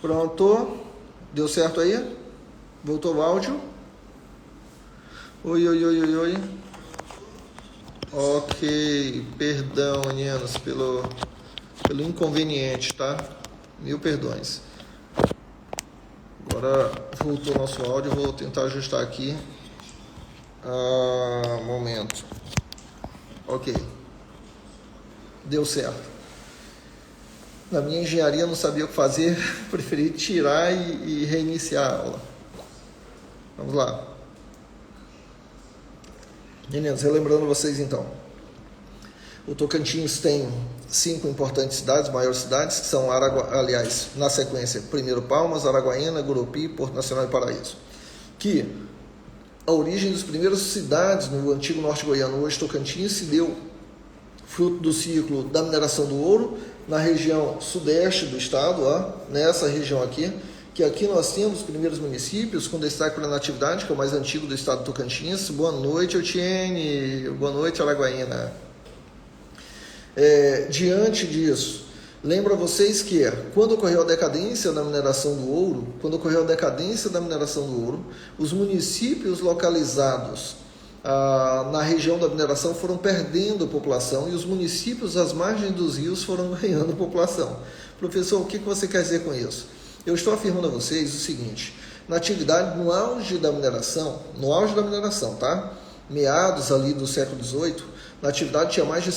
Pronto. Deu certo aí? Voltou o áudio? Oi, oi, oi, oi, oi. Ok. Perdão, meninos, pelo inconveniente, tá? Mil perdões. Agora voltou o nosso áudio. Vou tentar ajustar aqui. Momento. Ok. Deu certo. Na minha engenharia não sabia o que fazer, preferi tirar e reiniciar a aula. Vamos lá. Meninos, relembrando vocês então. O Tocantins tem 5 importantes cidades, maiores cidades, que são, aliás, na sequência, primeiro Palmas, Araguaína, Gurupi, Porto Nacional e Paraíso. Que a origem das primeiras cidades no antigo norte goiano, hoje Tocantins, se deu fruto do ciclo da mineração do ouro, na região sudeste do estado, nessa região aqui, que aqui nós temos os primeiros municípios, com destaque para a Natividade, que é o mais antigo do estado do Tocantins. Boa noite, Eutiene. Boa noite, Araguaína. Diante disso, lembro a vocês que quando ocorreu a decadência da mineração do ouro, os municípios localizados na região da mineração foram perdendo população e os municípios às margens dos rios foram ganhando população. Professor, o que você quer dizer com isso? Eu estou afirmando a vocês o seguinte: na antiguidade, no auge da mineração, tá? Meados ali do século XVIII, na atividade tinha mais de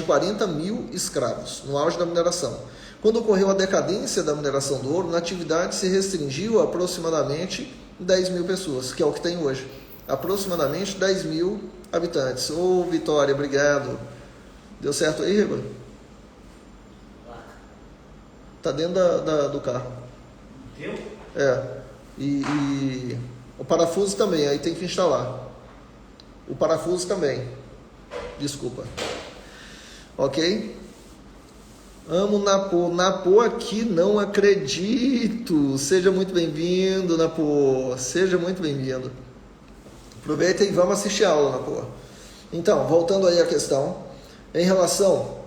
40 mil escravos, no auge da mineração. Quando ocorreu a decadência da mineração do ouro, na atividade se restringiu a aproximadamente 10 mil pessoas, que é o que tem hoje. Aproximadamente 10 mil habitantes. Ô, Vitória, obrigado. Deu certo aí, Riba? Tá dentro do carro. Deu? E o parafuso também, aí tem que instalar. O parafuso também. Desculpa. Ok? Amo Napô. Napô aqui, não acredito. Seja muito bem-vindo, Napô. Seja muito bem-vindo. Aproveita e vamos assistir a aula, Napô. Então, voltando aí à questão, em relação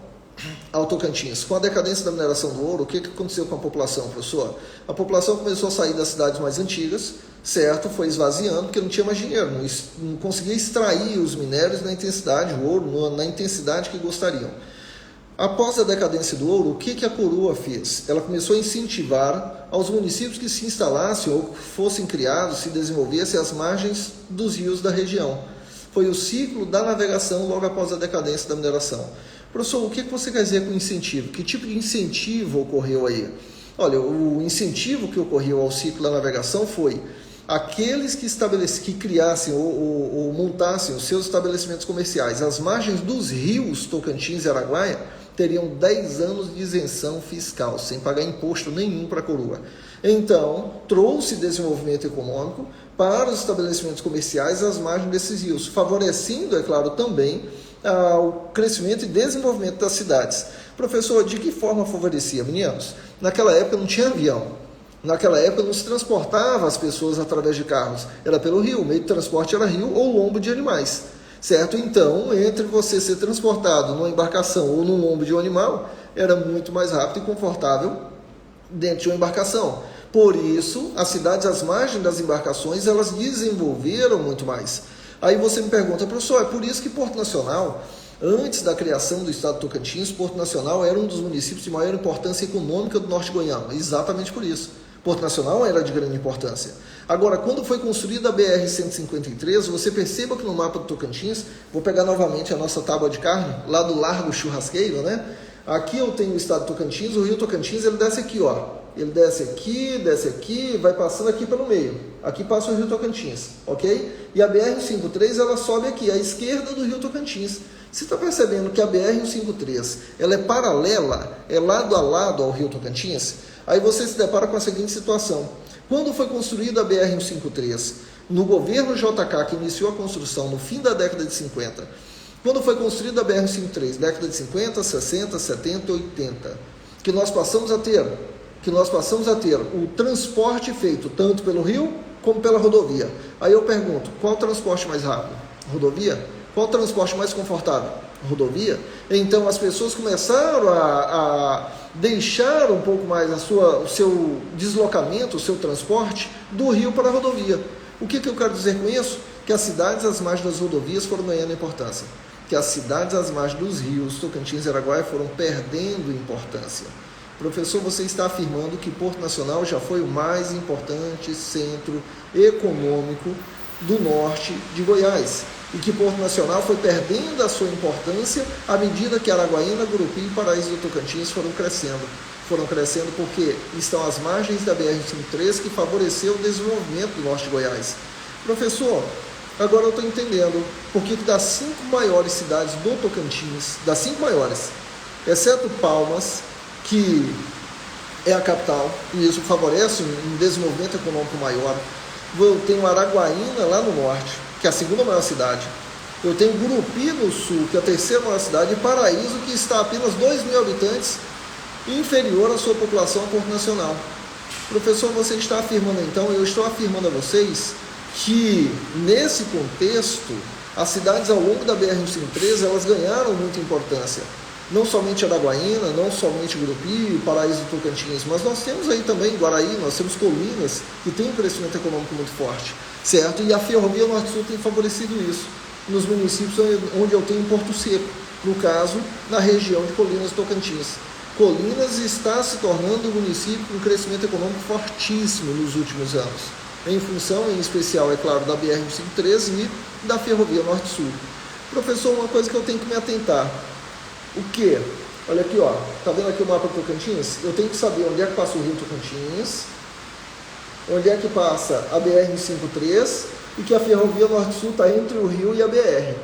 ao Tocantins, com a decadência da mineração do ouro, o que aconteceu com a população, professor? A população começou a sair das cidades mais antigas, certo? Foi esvaziando, porque não tinha mais dinheiro, não conseguia extrair os minérios na intensidade, o ouro, na intensidade que gostariam. Após a decadência do ouro, o que a coroa fez? Ela começou a incentivar aos municípios que se instalassem ou fossem criados, se desenvolvessem às margens dos rios da região. Foi o ciclo da navegação logo após a decadência da mineração. Professor, o que você quer dizer com incentivo? Que tipo de incentivo ocorreu aí? Olha, o incentivo que ocorreu ao ciclo da navegação foi aqueles que criassem ou montassem os seus estabelecimentos comerciais às margens dos rios Tocantins e Araguaia teriam 10 anos de isenção fiscal, sem pagar imposto nenhum para a coroa. Então, trouxe desenvolvimento econômico para os estabelecimentos comerciais às margens desses rios, favorecendo, é claro, também o crescimento e desenvolvimento das cidades. Professor, de que forma favorecia? Meninos, naquela época não tinha avião. Naquela época não se transportava as pessoas através de carros. Era pelo rio, o meio de transporte era rio ou lombo de animais. Certo? Então, entre você ser transportado numa embarcação ou num lombo de um animal, era muito mais rápido e confortável dentro de uma embarcação. Por isso, as cidades às margens das embarcações, elas desenvolveram muito mais. Aí você me pergunta, professor, é por isso que Porto Nacional, antes da criação do estado do Tocantins, Porto Nacional era um dos municípios de maior importância econômica do norte goiano. Exatamente por isso. Porto Nacional era de grande importância. Agora, quando foi construída a BR-153, você perceba que no mapa do Tocantins, vou pegar novamente a nossa tábua de carne, lá do Largo Churrasqueiro, né? Aqui eu tenho o estado do Tocantins, o rio Tocantins, ele desce aqui, Ele desce aqui, vai passando aqui pelo meio. Aqui passa o rio Tocantins, ok? E a BR-153, ela sobe aqui, à esquerda do rio Tocantins. Você está percebendo que a BR-153, ela é paralela, é lado a lado ao rio Tocantins? Aí você se depara com a seguinte situação. Quando foi construída a BR-153, no governo JK, que iniciou a construção no fim da década de 50, quando foi construída a BR-153, década de 50, 60, 70, 80, que nós passamos a ter o transporte feito tanto pelo rio como pela rodovia. Aí eu pergunto, qual o transporte mais rápido? Rodovia? Qual o transporte mais confortável? Rodovia? Então as pessoas começaram a deixar um pouco mais o seu deslocamento, o seu transporte do rio para a rodovia. O que eu quero dizer com isso? Que as cidades às margens das rodovias foram ganhando importância, que as cidades às margens dos rios, Tocantins e Araguaia, foram perdendo importância. Professor, você está afirmando que Porto Nacional já foi o mais importante centro econômico do norte de Goiás e que Porto Nacional foi perdendo a sua importância à medida que Araguaína, Gurupi e Paraíso do Tocantins foram crescendo. Foram crescendo porque estão às margens da BR-153, que favoreceu o desenvolvimento do norte de Goiás. Professor, agora eu estou entendendo por que das 5 maiores cidades do Tocantins, das 5 maiores, exceto Palmas, que é a capital, e isso favorece um desenvolvimento econômico maior. Eu tenho Araguaína lá no norte, que é a segunda maior cidade. Eu tenho Gurupi no sul, que é a terceira maior cidade, e Paraíso, que está a apenas 2.000 habitantes, inferior à sua população a Porto Nacional. Professor, você está afirmando então, eu estou afirmando a vocês que nesse contexto, as cidades ao longo da BR-153, elas ganharam muita importância. Não somente Araguaína, não somente Gurupi, Paraíso do Tocantins, mas nós temos aí também Guaraí, nós temos Colinas, que tem um crescimento econômico muito forte, certo? E a Ferrovia Norte-Sul tem favorecido isso, nos municípios onde eu tenho Porto Seco, no caso, na região de Colinas do Tocantins. Colinas está se tornando um município com crescimento econômico fortíssimo nos últimos anos, em função, em especial, é claro, da BR-153 e da Ferrovia Norte-Sul. Professor, uma coisa que eu tenho que me atentar, o que? Olha aqui, ó, tá vendo aqui o mapa do Tocantins? Eu tenho que saber onde é que passa o rio Tocantins, onde é que passa a BR-153 e que a Ferrovia Norte-Sul está entre o rio e a BR.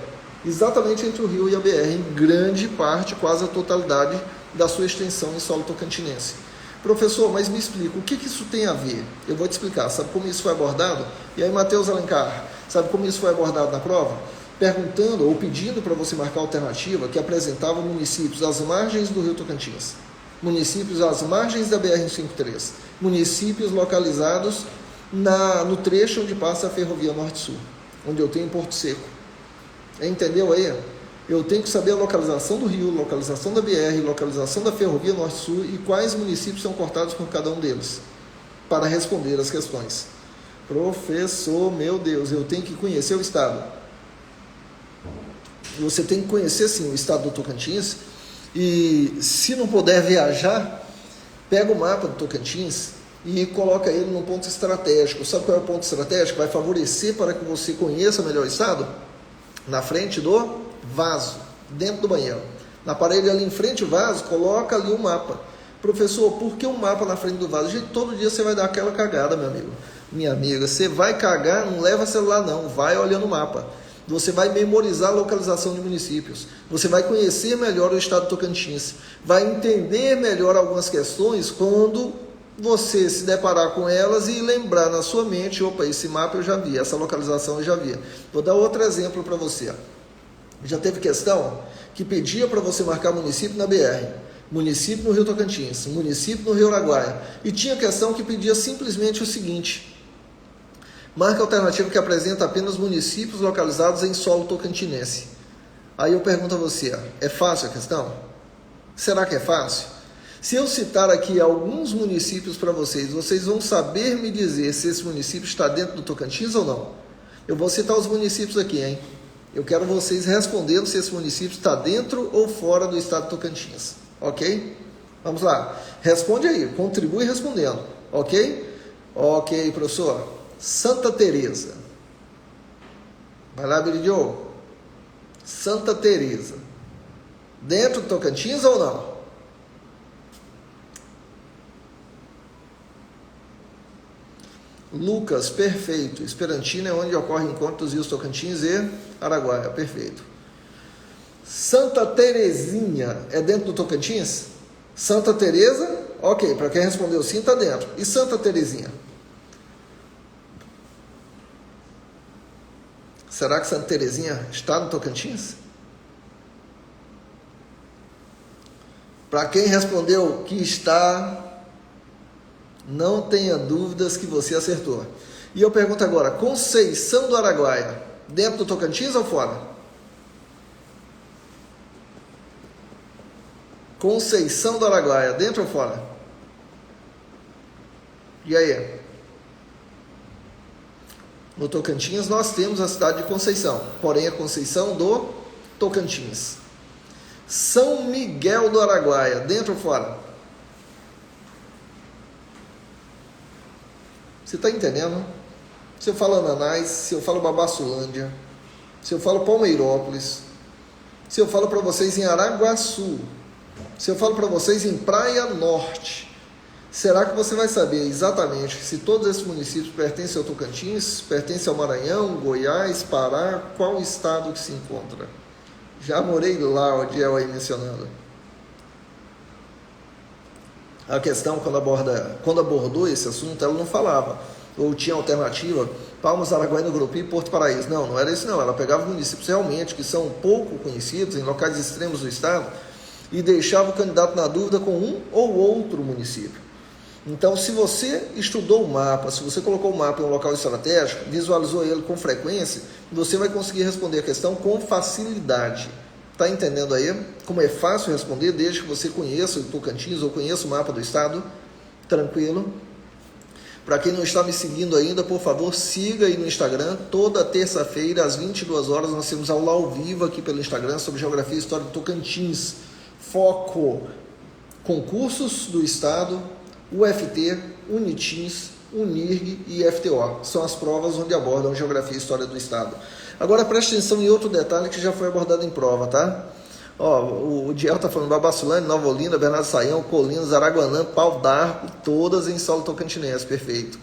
Exatamente entre o rio e a BR, em grande parte, quase a totalidade da sua extensão em solo tocantinense. Professor, mas me explica, o que isso tem a ver? Eu vou te explicar. Sabe como isso foi abordado? E aí, Matheus Alencar, sabe como isso foi abordado na prova? Perguntando ou pedindo para você marcar a alternativa que apresentava municípios às margens do rio Tocantins, municípios às margens da BR-153, municípios localizados no trecho onde passa a Ferrovia Norte-Sul, onde eu tenho Porto Seco. Entendeu aí? Eu tenho que saber a localização do rio, localização da BR, localização da Ferrovia Norte-Sul e quais municípios são cortados por cada um deles, para responder as questões. Professor, meu Deus, eu tenho que conhecer o estado. Você tem que conhecer, sim, o estado do Tocantins e, se não puder viajar, pega o mapa do Tocantins e coloca ele num ponto estratégico. Sabe qual é o ponto estratégico? Vai favorecer para que você conheça melhor o estado? Na frente do vaso, dentro do banheiro. Na parede ali em frente ao vaso, coloca ali o mapa. Professor, por que um mapa na frente do vaso? Gente, todo dia você vai dar aquela cagada, meu amigo. Minha amiga, você vai cagar, não leva celular não, vai olhando o mapa. Você vai memorizar a localização de municípios, você vai conhecer melhor o estado do Tocantins, vai entender melhor algumas questões quando você se deparar com elas e lembrar na sua mente, opa, esse mapa eu já vi, essa localização eu já vi. Vou dar outro exemplo para você. Já teve questão que pedia para você marcar município na BR, município no Rio Tocantins, município no Rio Araguaia, e tinha questão que pedia simplesmente o seguinte: marca alternativa que apresenta apenas municípios localizados em solo tocantinense. Aí eu pergunto a você, é fácil a questão? Será que é fácil? Se eu citar aqui alguns municípios para vocês, vocês vão saber me dizer se esse município está dentro do Tocantins ou não? Eu vou citar os municípios aqui, hein? Eu quero vocês respondendo se esse município está dentro ou fora do estado do Tocantins, ok? Vamos lá, responde aí, contribui respondendo, ok? Ok, professor. Santa Teresa. Vai lá, Biridio. Santa Teresa. Dentro do Tocantins ou não? Lucas, perfeito. Esperantina é onde ocorre o encontro dos rios Tocantins e Araguaia, perfeito. Santa Terezinha é dentro do Tocantins? Santa Teresa, ok, para quem respondeu sim, está dentro. E Santa Terezinha? Será que Santa Terezinha está no Tocantins? Para quem respondeu que está, não tenha dúvidas que você acertou. E eu pergunto agora, Conceição do Araguaia, dentro do Tocantins ou fora? Conceição do Araguaia, dentro ou fora? E aí? No Tocantins nós temos a cidade de Conceição, porém a Conceição do Tocantins. São Miguel do Araguaia, dentro ou fora? Você está entendendo? Se eu falo Ananás, se eu falo Babassulândia, se eu falo Palmeirópolis, se eu falo para vocês em Araguaçu, se eu falo para vocês em Praia Norte, será que você vai saber exatamente se todos esses municípios pertencem ao Tocantins, pertencem ao Maranhão, Goiás, Pará, qual estado que se encontra? Já morei lá, o Diel aí mencionando. A questão, quando abordou esse assunto, ela não falava, ou tinha alternativa, Palmas, Araguaína, Grupi e Porto Paraíso. Não, não era isso não. Ela pegava municípios realmente que são pouco conhecidos, em locais extremos do estado, e deixava o candidato na dúvida com um ou outro município. Então, se você estudou o mapa, se você colocou o mapa em um local estratégico, visualizou ele com frequência, você vai conseguir responder a questão com facilidade. Está entendendo aí como é fácil responder, desde que você conheça o Tocantins ou conheça o mapa do estado? Tranquilo? Para quem não está me seguindo ainda, por favor, siga aí no Instagram. Toda terça-feira, às 22 horas, nós temos aula ao vivo aqui pelo Instagram sobre Geografia e História do Tocantins. Foco: concursos do estado, UFT, Unitins, Unirg e FTO. São as provas onde abordam Geografia e História do estado. Agora preste atenção em outro detalhe que já foi abordado em prova, tá? Ó, o Diel está falando Babassulândia, Nova Olinda, Bernardo Saião, Colinas, Araguanã, Pau d'Arco, todas em solo tocantinense, perfeito.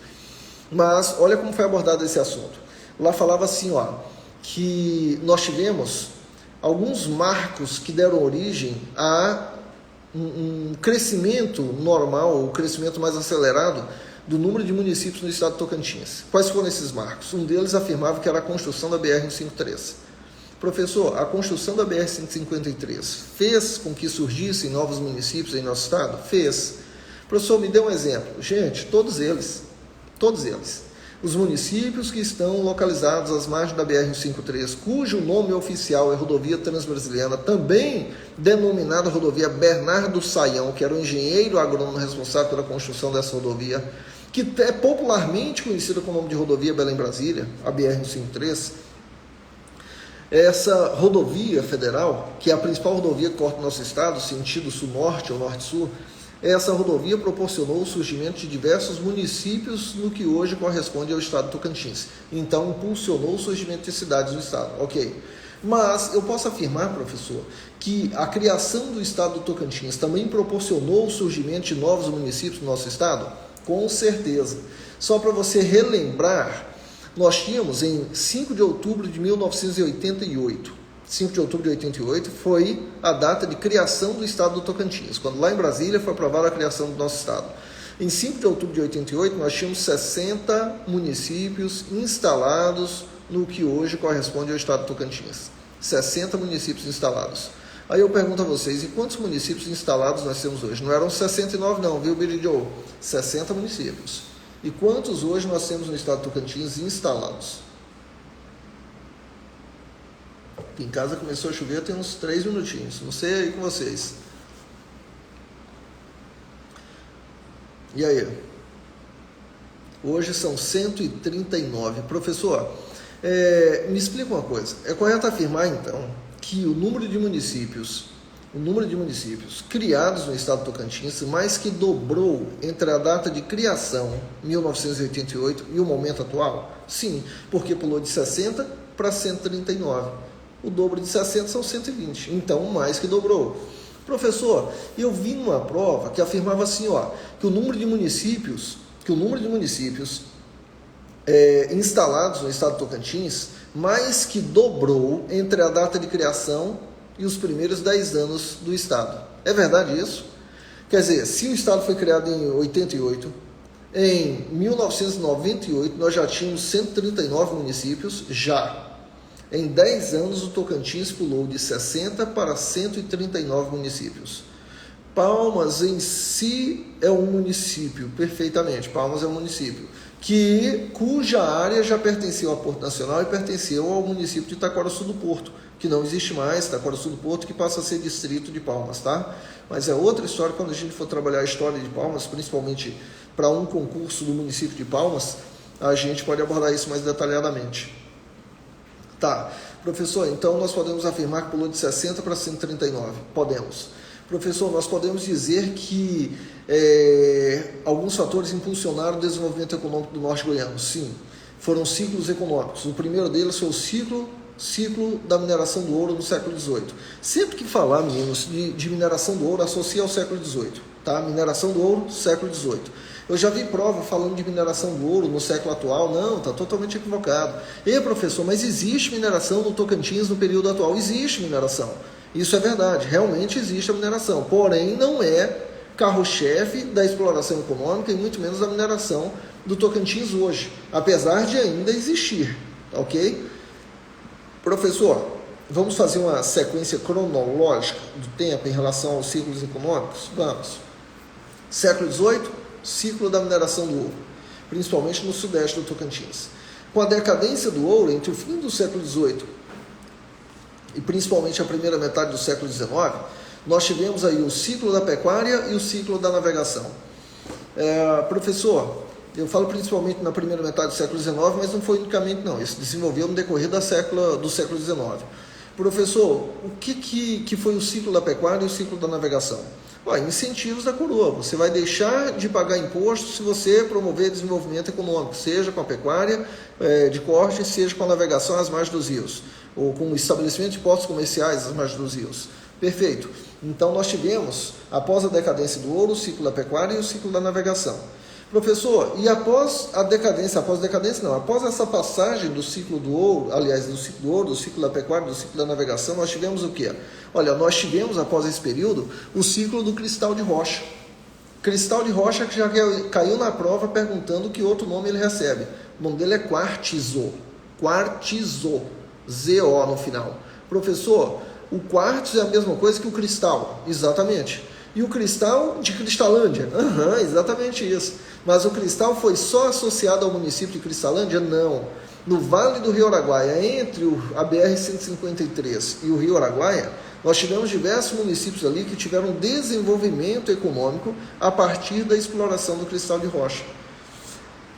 Mas olha como foi abordado esse assunto. Lá falava assim, ó, que nós tivemos alguns marcos que deram origem a um crescimento normal, um crescimento mais acelerado do número de municípios no estado de Tocantins. Quais foram esses marcos? Um deles afirmava que era a construção da BR-153. Professor, a construção da BR-153 fez com que surgissem novos municípios em nosso estado? Fez. Professor, me dê um exemplo. Gente, todos eles. Os municípios que estão localizados às margens da BR-153, cujo nome oficial é Rodovia Transbrasiliana, também denominada Rodovia Bernardo Saião, que era o engenheiro agrônomo responsável pela construção dessa rodovia, que é popularmente conhecida com o nome de Rodovia Belém-Brasília, a BR-153. Essa rodovia federal, que é a principal rodovia que corta o nosso estado, sentido sul-norte ou norte-sul, essa rodovia proporcionou o surgimento de diversos municípios no que hoje corresponde ao estado do Tocantins. Então, impulsionou o surgimento de cidades do estado. Ok. Mas eu posso afirmar, professor, que a criação do estado do Tocantins também proporcionou o surgimento de novos municípios no nosso estado? Com certeza. Só para você relembrar, nós tínhamos em 5 de outubro de 1988, 5 de outubro de 88 foi a data de criação do estado do Tocantins, quando lá em Brasília foi aprovada a criação do nosso estado. Em 5 de outubro de 88 nós tínhamos 60 municípios instalados no que hoje corresponde ao estado do Tocantins. 60 municípios instalados. Aí eu pergunto a vocês, e quantos municípios instalados nós temos hoje? Não eram 69 não, viu, Billy Joe? 60 municípios. E quantos hoje nós temos no estado do Tocantins instalados? Aqui em casa começou a chover, tem uns 3 minutinhos. Não sei aí com vocês. E aí? Hoje são 139. Professor, me explica uma coisa. É correto afirmar, então, que o número de municípios criados no estado do Tocantins mais que dobrou entre a data de criação, 1988, e o momento atual? Sim, porque pulou de 60 para 139. O dobro de 60 são 120, então mais que dobrou. Professor, eu vi numa prova que afirmava assim, ó, que o número de municípios instalados no estado do Tocantins mais que dobrou entre a data de criação e os primeiros 10 anos do estado. É verdade isso? Quer dizer, se o estado foi criado em 88, em 1998 nós já tínhamos 139 municípios, já. Em 10 anos o Tocantins pulou de 60 para 139 municípios. Palmas em si é um município, perfeitamente, Palmas é um município, cuja área já pertenceu ao Porto Nacional e pertenceu ao município de Itaquaraçu do Porto, que não existe mais, Taquaraçu do Porto, que passa a ser distrito de Palmas, tá? Mas é outra história quando a gente for trabalhar a história de Palmas, principalmente para um concurso do município de Palmas, a gente pode abordar isso mais detalhadamente. Tá, professor, então nós podemos afirmar que pulou de 60 para 139? Podemos. Professor, nós podemos dizer que alguns fatores impulsionaram o desenvolvimento econômico do norte goiano? Sim, foram ciclos econômicos. O primeiro deles foi o ciclo da mineração do ouro no século XVIII. Sempre que falar, meninos, de mineração do ouro, associa ao século XVIII. Tá? Mineração do ouro, século XVIII. Eu já vi prova falando de mineração do ouro no século atual. Não, está totalmente equivocado. Professor, mas existe mineração no Tocantins no período atual? Existe mineração. Isso é verdade, realmente existe a mineração. Porém, não é carro-chefe da exploração econômica e muito menos da mineração do Tocantins hoje. Apesar de ainda existir, ok? Professor, vamos fazer uma sequência cronológica do tempo em relação aos ciclos econômicos? Vamos. Século XVIII, ciclo da mineração do ouro, principalmente no sudeste do Tocantins. Com a decadência do ouro, entre o fim do século XVIII e principalmente a primeira metade do século XIX, nós tivemos aí o ciclo da pecuária e o ciclo da navegação. Professor, eu falo principalmente na primeira metade do século XIX, mas não foi unicamente não, isso desenvolveu no decorrer do século XIX. Professor, o que foi o ciclo da pecuária e o ciclo da navegação? Incentivos da coroa. Você vai deixar de pagar imposto se você promover desenvolvimento econômico, seja com a pecuária de corte, seja com a navegação às margens dos rios, ou com o estabelecimento de postos comerciais às margens dos rios. Perfeito. Então nós tivemos, após a decadência do ouro, o ciclo da pecuária e o ciclo da navegação. Professor, e após essa passagem do ciclo do ouro, aliás, do ciclo do ouro, do ciclo da pecuária, do ciclo da navegação, nós tivemos o quê? Olha, nós tivemos, após esse período, o ciclo do cristal de rocha. Cristal de rocha que já caiu na prova perguntando que outro nome ele recebe. O nome dele é quartzo. Quartzo. Z-O no final. Professor, o quartzo é a mesma coisa que o cristal. Exatamente. E o cristal de Cristalândia? Exatamente isso. Mas o cristal foi só associado ao município de Cristalândia? Não. No Vale do Rio Araguaia, entre a BR-153 e o Rio Araguaia, nós tivemos diversos municípios ali que tiveram desenvolvimento econômico a partir da exploração do cristal de rocha.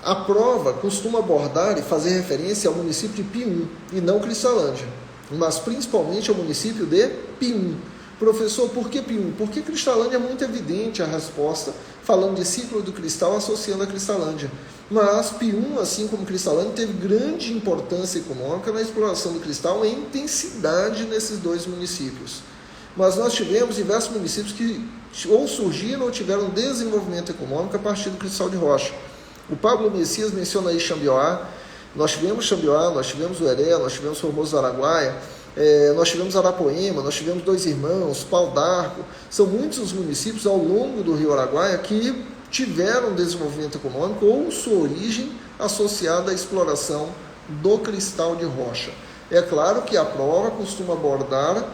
A prova costuma abordar e fazer referência ao município de Pium, e não Cristalândia, mas principalmente ao município de Pium. Professor, por que Pium? Porque Cristalândia é muito evidente a resposta, falando de ciclo do cristal associando a Cristalândia. Mas Pium, assim como Cristalândia, teve grande importância econômica na exploração do cristal em intensidade nesses dois municípios. Mas nós tivemos diversos municípios que ou surgiram ou tiveram desenvolvimento econômico a partir do cristal de rocha. O Pablo Messias menciona aí Xambioá, nós tivemos o Heré, nós tivemos Formoso do Araguaia, nós tivemos Arapoema, nós tivemos Dois Irmãos, Pau d'Arco. São muitos os municípios ao longo do Rio Araguaia que tiveram desenvolvimento econômico ou sua origem associada à exploração do cristal de rocha. É claro que a prova costuma abordar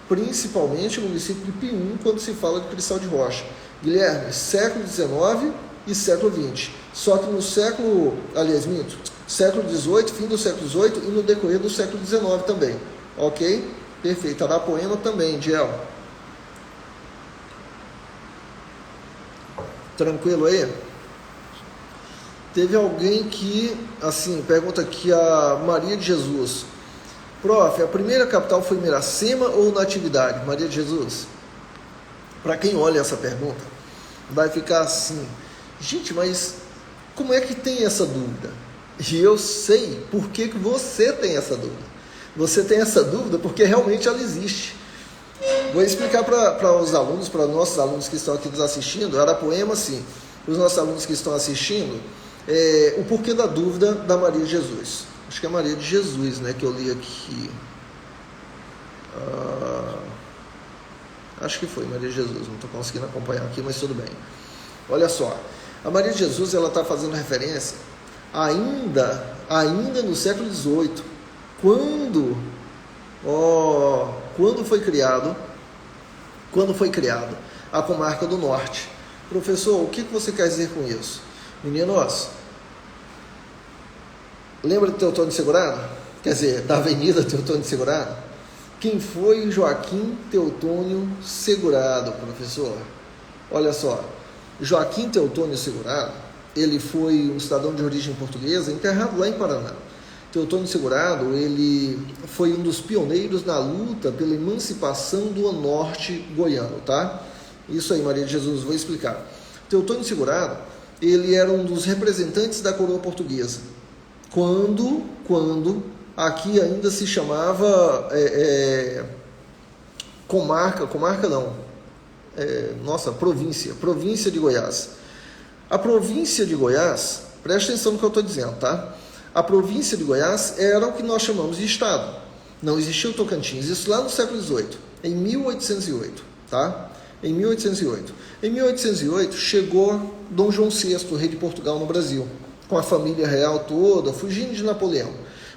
principalmente o município de Pium quando se fala de cristal de rocha. Guilherme, século XIX e século XX. Só que no século XVIII, fim do século XVIII e no decorrer do século XIX também. Ok? Perfeito. Arapoema também, Diel. Tranquilo aí? Teve alguém que, assim, pergunta aqui a Maria de Jesus. Prof, a primeira capital foi Miracema ou Natividade? Maria de Jesus? Para quem olha essa pergunta, vai ficar assim, gente, mas como é que tem essa dúvida? E eu sei por que você tem essa dúvida. Você tem essa dúvida porque realmente ela existe. Vou explicar para os alunos, para nossos alunos que estão aqui nos assistindo, Arapoema, sim, para os nossos alunos que estão assistindo, o porquê da dúvida da Maria de Jesus. Acho que é Maria de Jesus, né, que eu li aqui. Acho que foi Maria de Jesus, não estou conseguindo acompanhar aqui, mas tudo bem. Olha só, a Maria de Jesus ela está fazendo referência ainda no século XVIII, quando foi criado a comarca do Norte. Professor, o que você quer dizer com isso? Meninos, lembra do Teotônio de Segurado? Quer dizer, da Avenida Teotônio de Segurado? Quem foi Joaquim Teotônio Segurado, professor? Olha só, Joaquim Teotônio Segurado, ele foi um cidadão de origem portuguesa, enterrado lá em Paraná. Teotônio Segurado, ele foi um dos pioneiros na luta pela emancipação do norte goiano, tá? Isso aí, Maria de Jesus, vou explicar. Teotônio Segurado, ele era um dos representantes da coroa portuguesa, quando aqui ainda se chamava província de Goiás. A província de Goiás, presta atenção no que eu estou dizendo, tá? A província de Goiás era o que nós chamamos de estado. Não existia o Tocantins, isso lá no século XVIII, em 1808, tá? Em 1808. Em 1808 chegou Dom João VI, rei de Portugal, no Brasil, com a família real toda, fugindo de Napoleão.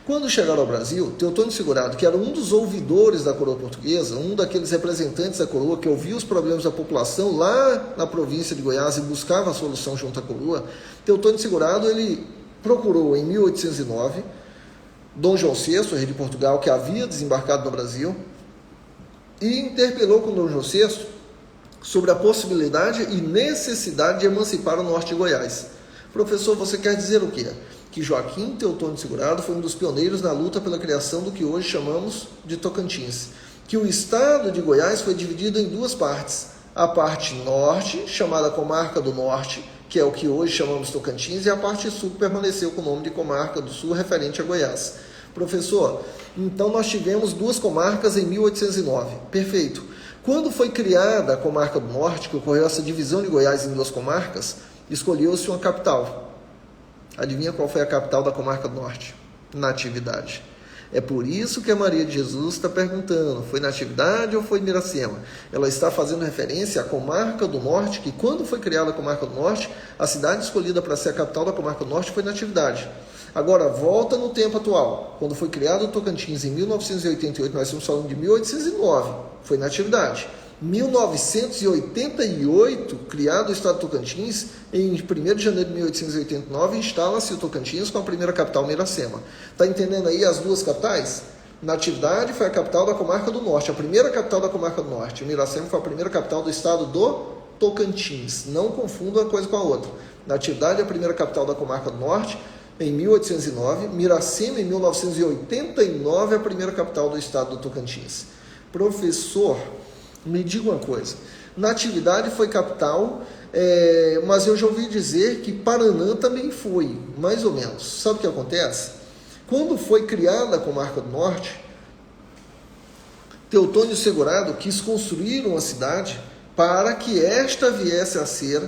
Quando chegaram ao Brasil, Teotônio Segurado, que era um dos ouvidores da coroa portuguesa, um daqueles representantes da coroa que ouvia os problemas da população lá na província de Goiás e buscava a solução junto à coroa, Teotônio Segurado, ele procurou em 1809 Dom João VI, rei de Portugal, que havia desembarcado no Brasil, e interpelou com Dom João VI sobre a possibilidade e necessidade de emancipar o norte de Goiás. Professor, você quer dizer o quê? Que Joaquim Teotônio Segurado foi um dos pioneiros na luta pela criação do que hoje chamamos de Tocantins. Que o estado de Goiás foi dividido em duas partes. A parte norte, chamada Comarca do Norte, que é o que hoje chamamos Tocantins, e a parte sul permaneceu com o nome de Comarca do Sul, referente a Goiás. Professor, então nós tivemos duas comarcas em 1809. Perfeito. Quando foi criada a Comarca do Norte, que ocorreu essa divisão de Goiás em duas comarcas, escolheu-se uma capital. Adivinha qual foi a capital da Comarca do Norte? Natividade. É por isso que a Maria de Jesus está perguntando, foi Natividade ou foi Miracema? Ela está fazendo referência à Comarca do Norte, que quando foi criada a Comarca do Norte, a cidade escolhida para ser a capital da Comarca do Norte foi Natividade. Agora, volta no tempo atual. Quando foi criado o Tocantins em 1988, nós estamos falando de 1809, foi Natividade. 1988, criado o estado de Tocantins, em 1º de janeiro de 1889, instala-se o Tocantins com a primeira capital, Miracema. Está entendendo aí as duas capitais? Natividade foi a capital da Comarca do Norte, a primeira capital da Comarca do Norte. Miracema foi a primeira capital do estado do Tocantins. Não confunda uma coisa com a outra. Natividade é a primeira capital da Comarca do Norte, em 1809. Miracema, em 1989, é a primeira capital do estado do Tocantins. Professor, me diga uma coisa, Natividade foi capital, mas eu já ouvi dizer que Paranã também foi, mais ou menos. Sabe o que acontece? Quando foi criada a Comarca do Norte, Teotônio Segurado quis construir uma cidade para que esta viesse a ser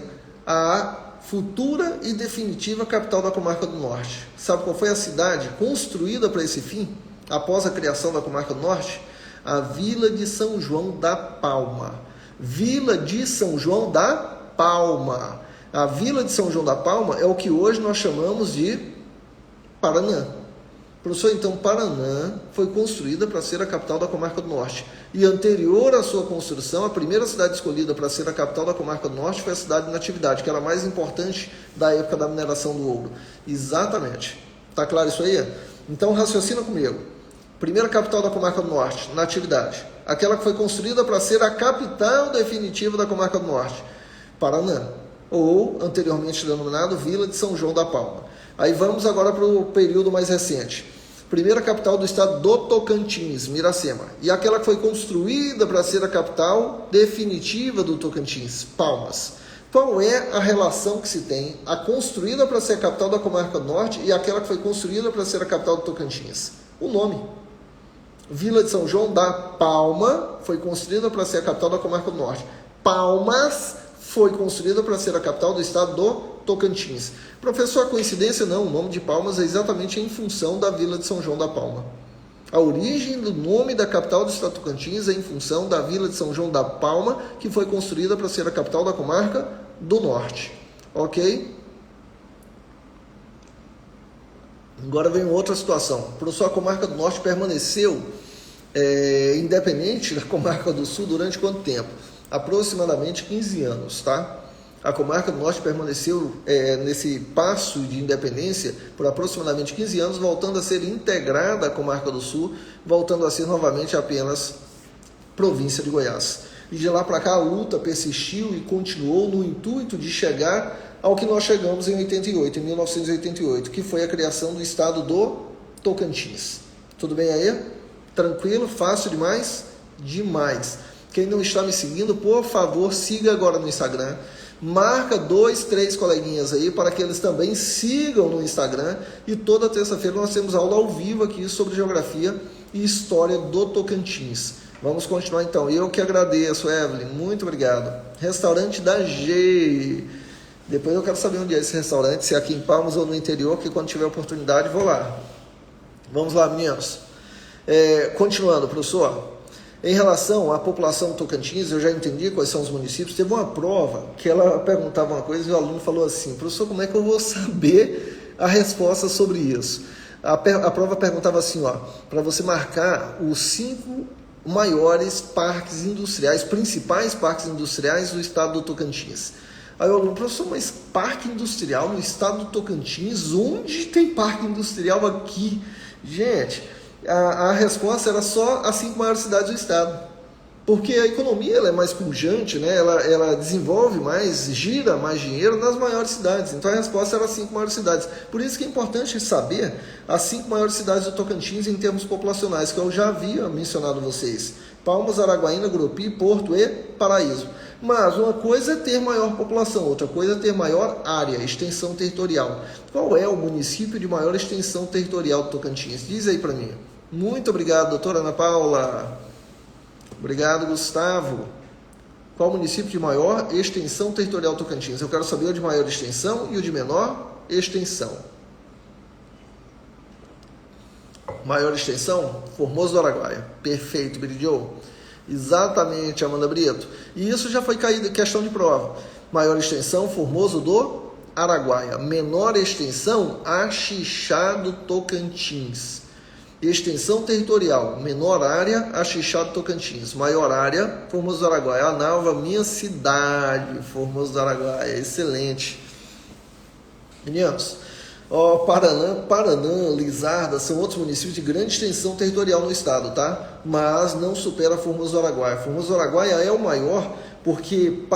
a futura e definitiva capital da Comarca do Norte. Sabe qual foi a cidade construída para esse fim, após a criação da Comarca do Norte? A Vila de São João da Palma. Vila de São João da Palma. A Vila de São João da Palma é o que hoje nós chamamos de Paranã. Professor, então Paranã foi construída para ser a capital da Comarca do Norte. E anterior à sua construção, a primeira cidade escolhida para ser a capital da Comarca do Norte foi a cidade de Natividade, que era a mais importante da época da mineração do ouro. Exatamente. Está claro isso aí? Então raciocina comigo. Primeira capital da Comarca do Norte, Natividade. Aquela que foi construída para ser a capital definitiva da Comarca do Norte, Paranã. Ou, anteriormente denominado, Vila de São João da Palma. Aí vamos agora para o período mais recente. Primeira capital do estado do Tocantins, Miracema. E aquela que foi construída para ser a capital definitiva do Tocantins, Palmas. Qual é a relação que se tem a construída para ser a capital da Comarca do Norte e aquela que foi construída para ser a capital do Tocantins? O nome. Vila de São João da Palma foi construída para ser a capital da Comarca do Norte. Palmas foi construída para ser a capital do estado do Tocantins. Professor, coincidência? Não, o nome de Palmas é exatamente em função da Vila de São João da Palma. A origem do nome da capital do estado do Tocantins é em função da Vila de São João da Palma, que foi construída para ser a capital da Comarca do Norte. Ok? Agora vem outra situação. Professor, a Comarca do Norte permaneceu independente da Comarca do Sul durante quanto tempo? Aproximadamente 15 anos, tá? A comarca do Norte permaneceu nesse passo de independência por aproximadamente 15 anos, voltando a ser integrada à comarca do Sul, voltando a ser novamente apenas província de Goiás. E de lá para cá a luta persistiu e continuou no intuito de chegar ao que nós chegamos em 1988, que foi a criação do estado do Tocantins. Tudo bem aí? Tranquilo? Fácil demais? Demais. Quem não está me seguindo, por favor, siga agora no Instagram. Marca 2, 3 coleguinhas aí para que eles também sigam no Instagram. E toda terça-feira nós temos aula ao vivo aqui sobre geografia e história do Tocantins. Vamos continuar então. Eu que agradeço, Evelyn. Muito obrigado. Restaurante da G. Depois eu quero saber onde é esse restaurante, se é aqui em Palmas ou no interior, que quando tiver oportunidade vou lá. Vamos lá, meninos. Continuando, professor. Em relação à população do Tocantins, eu já entendi quais são os municípios. Teve uma prova que ela perguntava uma coisa e o aluno falou assim: professor, como é que eu vou saber a resposta sobre isso? A prova perguntava assim, para você marcar os 5 maiores parques industriais, principais parques industriais do estado do Tocantins. Aí o aluno, professor, mas parque industrial no estado do Tocantins? Onde tem parque industrial aqui? Gente, a resposta era só as 5 maiores cidades do estado, porque a economia ela é mais pujante, né? ela desenvolve mais, gira mais dinheiro nas maiores cidades, então a resposta era as 5 maiores cidades. Por isso que é importante saber as 5 maiores cidades do Tocantins em termos populacionais, que eu já havia mencionado a vocês: Palmas, Araguaína, Gurupi, Porto e Paraíso. Mas uma coisa é ter maior população, outra coisa é ter maior área, extensão territorial. Qual é o município de maior extensão territorial do Tocantins? Diz aí para mim. Muito obrigado, doutora Ana Paula. Obrigado, Gustavo. Qual o município de maior extensão territorial do Tocantins? Eu quero saber o de maior extensão e o de menor extensão. Maior extensão? Formoso do Araguaia. Perfeito, Biridio. Exatamente, Amanda Brito. E isso já foi caído em questão de prova. Maior extensão, Formoso do Araguaia. Menor extensão, Axixá do Tocantins. Extensão territorial, menor área, Axixá do Tocantins. Maior área, Formoso do Araguaia. Analva, minha cidade, Formoso do Araguaia. Excelente. Meninos, Paranã, Lizarda são outros municípios de grande extensão territorial no estado, tá? Mas não supera Formoso do Araguaia. Formoso do Araguaia é o maior porque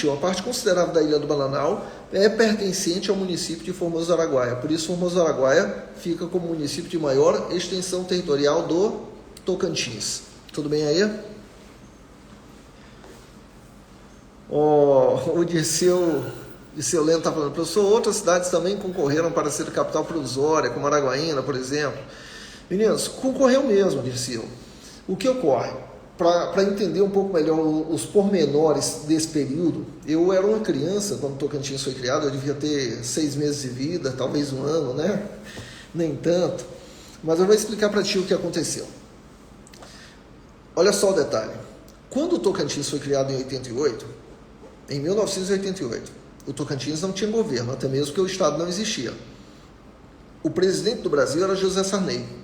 uma parte considerável da Ilha do Bananal é pertencente ao município de Formoso do Araguaia. Por isso, Formoso do Araguaia fica como município de maior extensão territorial do Tocantins. Tudo bem aí? O Dirceu Leno está falando, professor, outras cidades também concorreram para ser capital provisória, como Araguaína, por exemplo. Meninos, concorreu mesmo, Dirceu. O que ocorre? Para entender um pouco melhor os pormenores desse período, eu era uma criança quando o Tocantins foi criado, eu devia ter 6 meses de vida, talvez 1 ano, né? Nem tanto. Mas eu vou explicar para ti o que aconteceu. Olha só o detalhe. Quando o Tocantins foi criado em 1988, o Tocantins não tinha governo, até mesmo porque o Estado não existia. O presidente do Brasil era José Sarney.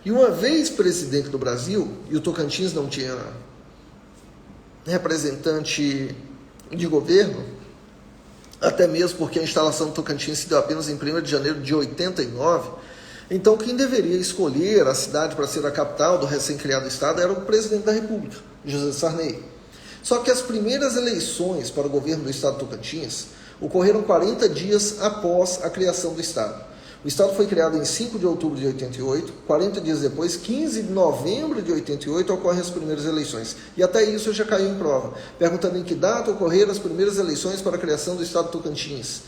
E uma vez presidente do Brasil, e o Tocantins não tinha representante de governo, até mesmo porque a instalação do Tocantins se deu apenas em 1º de janeiro de 89, então quem deveria escolher a cidade para ser a capital do recém-criado Estado era o presidente da República, José Sarney. Só que as primeiras eleições para o governo do Estado do Tocantins ocorreram 40 dias após a criação do Estado. O Estado foi criado em 5 de outubro de 88, 40 dias depois, 15 de novembro de 88, ocorrem as primeiras eleições. E até isso já caiu em prova, perguntando em que data ocorreram as primeiras eleições para a criação do Estado do Tocantins.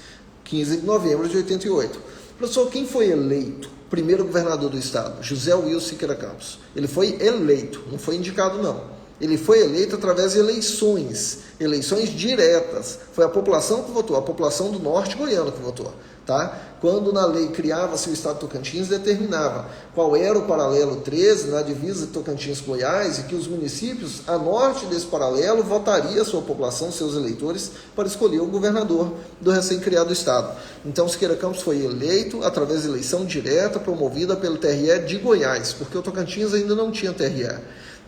15 de novembro de 88. Professor, quem foi eleito primeiro governador do Estado? José Wilson Siqueira Campos. Ele foi eleito, não foi indicado não. Ele foi eleito através de eleições diretas. Foi a população que votou, a população do norte goiano que votou. Tá? Quando na lei criava-se o Estado do Tocantins, determinava qual era o paralelo 13 na divisa Tocantins-Goiás e que os municípios a norte desse paralelo votaria a sua população, seus eleitores, para escolher o governador do recém-criado Estado. Então, Siqueira Campos foi eleito através de eleição direta promovida pelo TRE de Goiás, porque o Tocantins ainda não tinha TRE.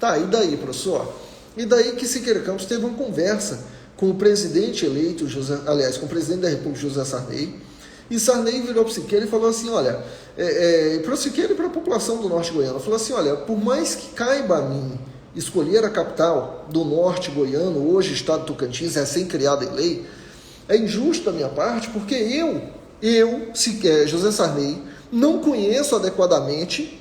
Tá, e daí, professor? E daí que Siqueira Campos teve uma conversa com o presidente eleito, com o presidente da República, José Sarney, e Sarney virou para o Siqueira e falou assim, olha, para o Siqueira e para a população do norte goiano, falou assim, olha, por mais que caiba a mim escolher a capital do norte goiano, hoje estado do Tocantins, recém-criada em lei, é injusto da minha parte, porque José Sarney, não conheço adequadamente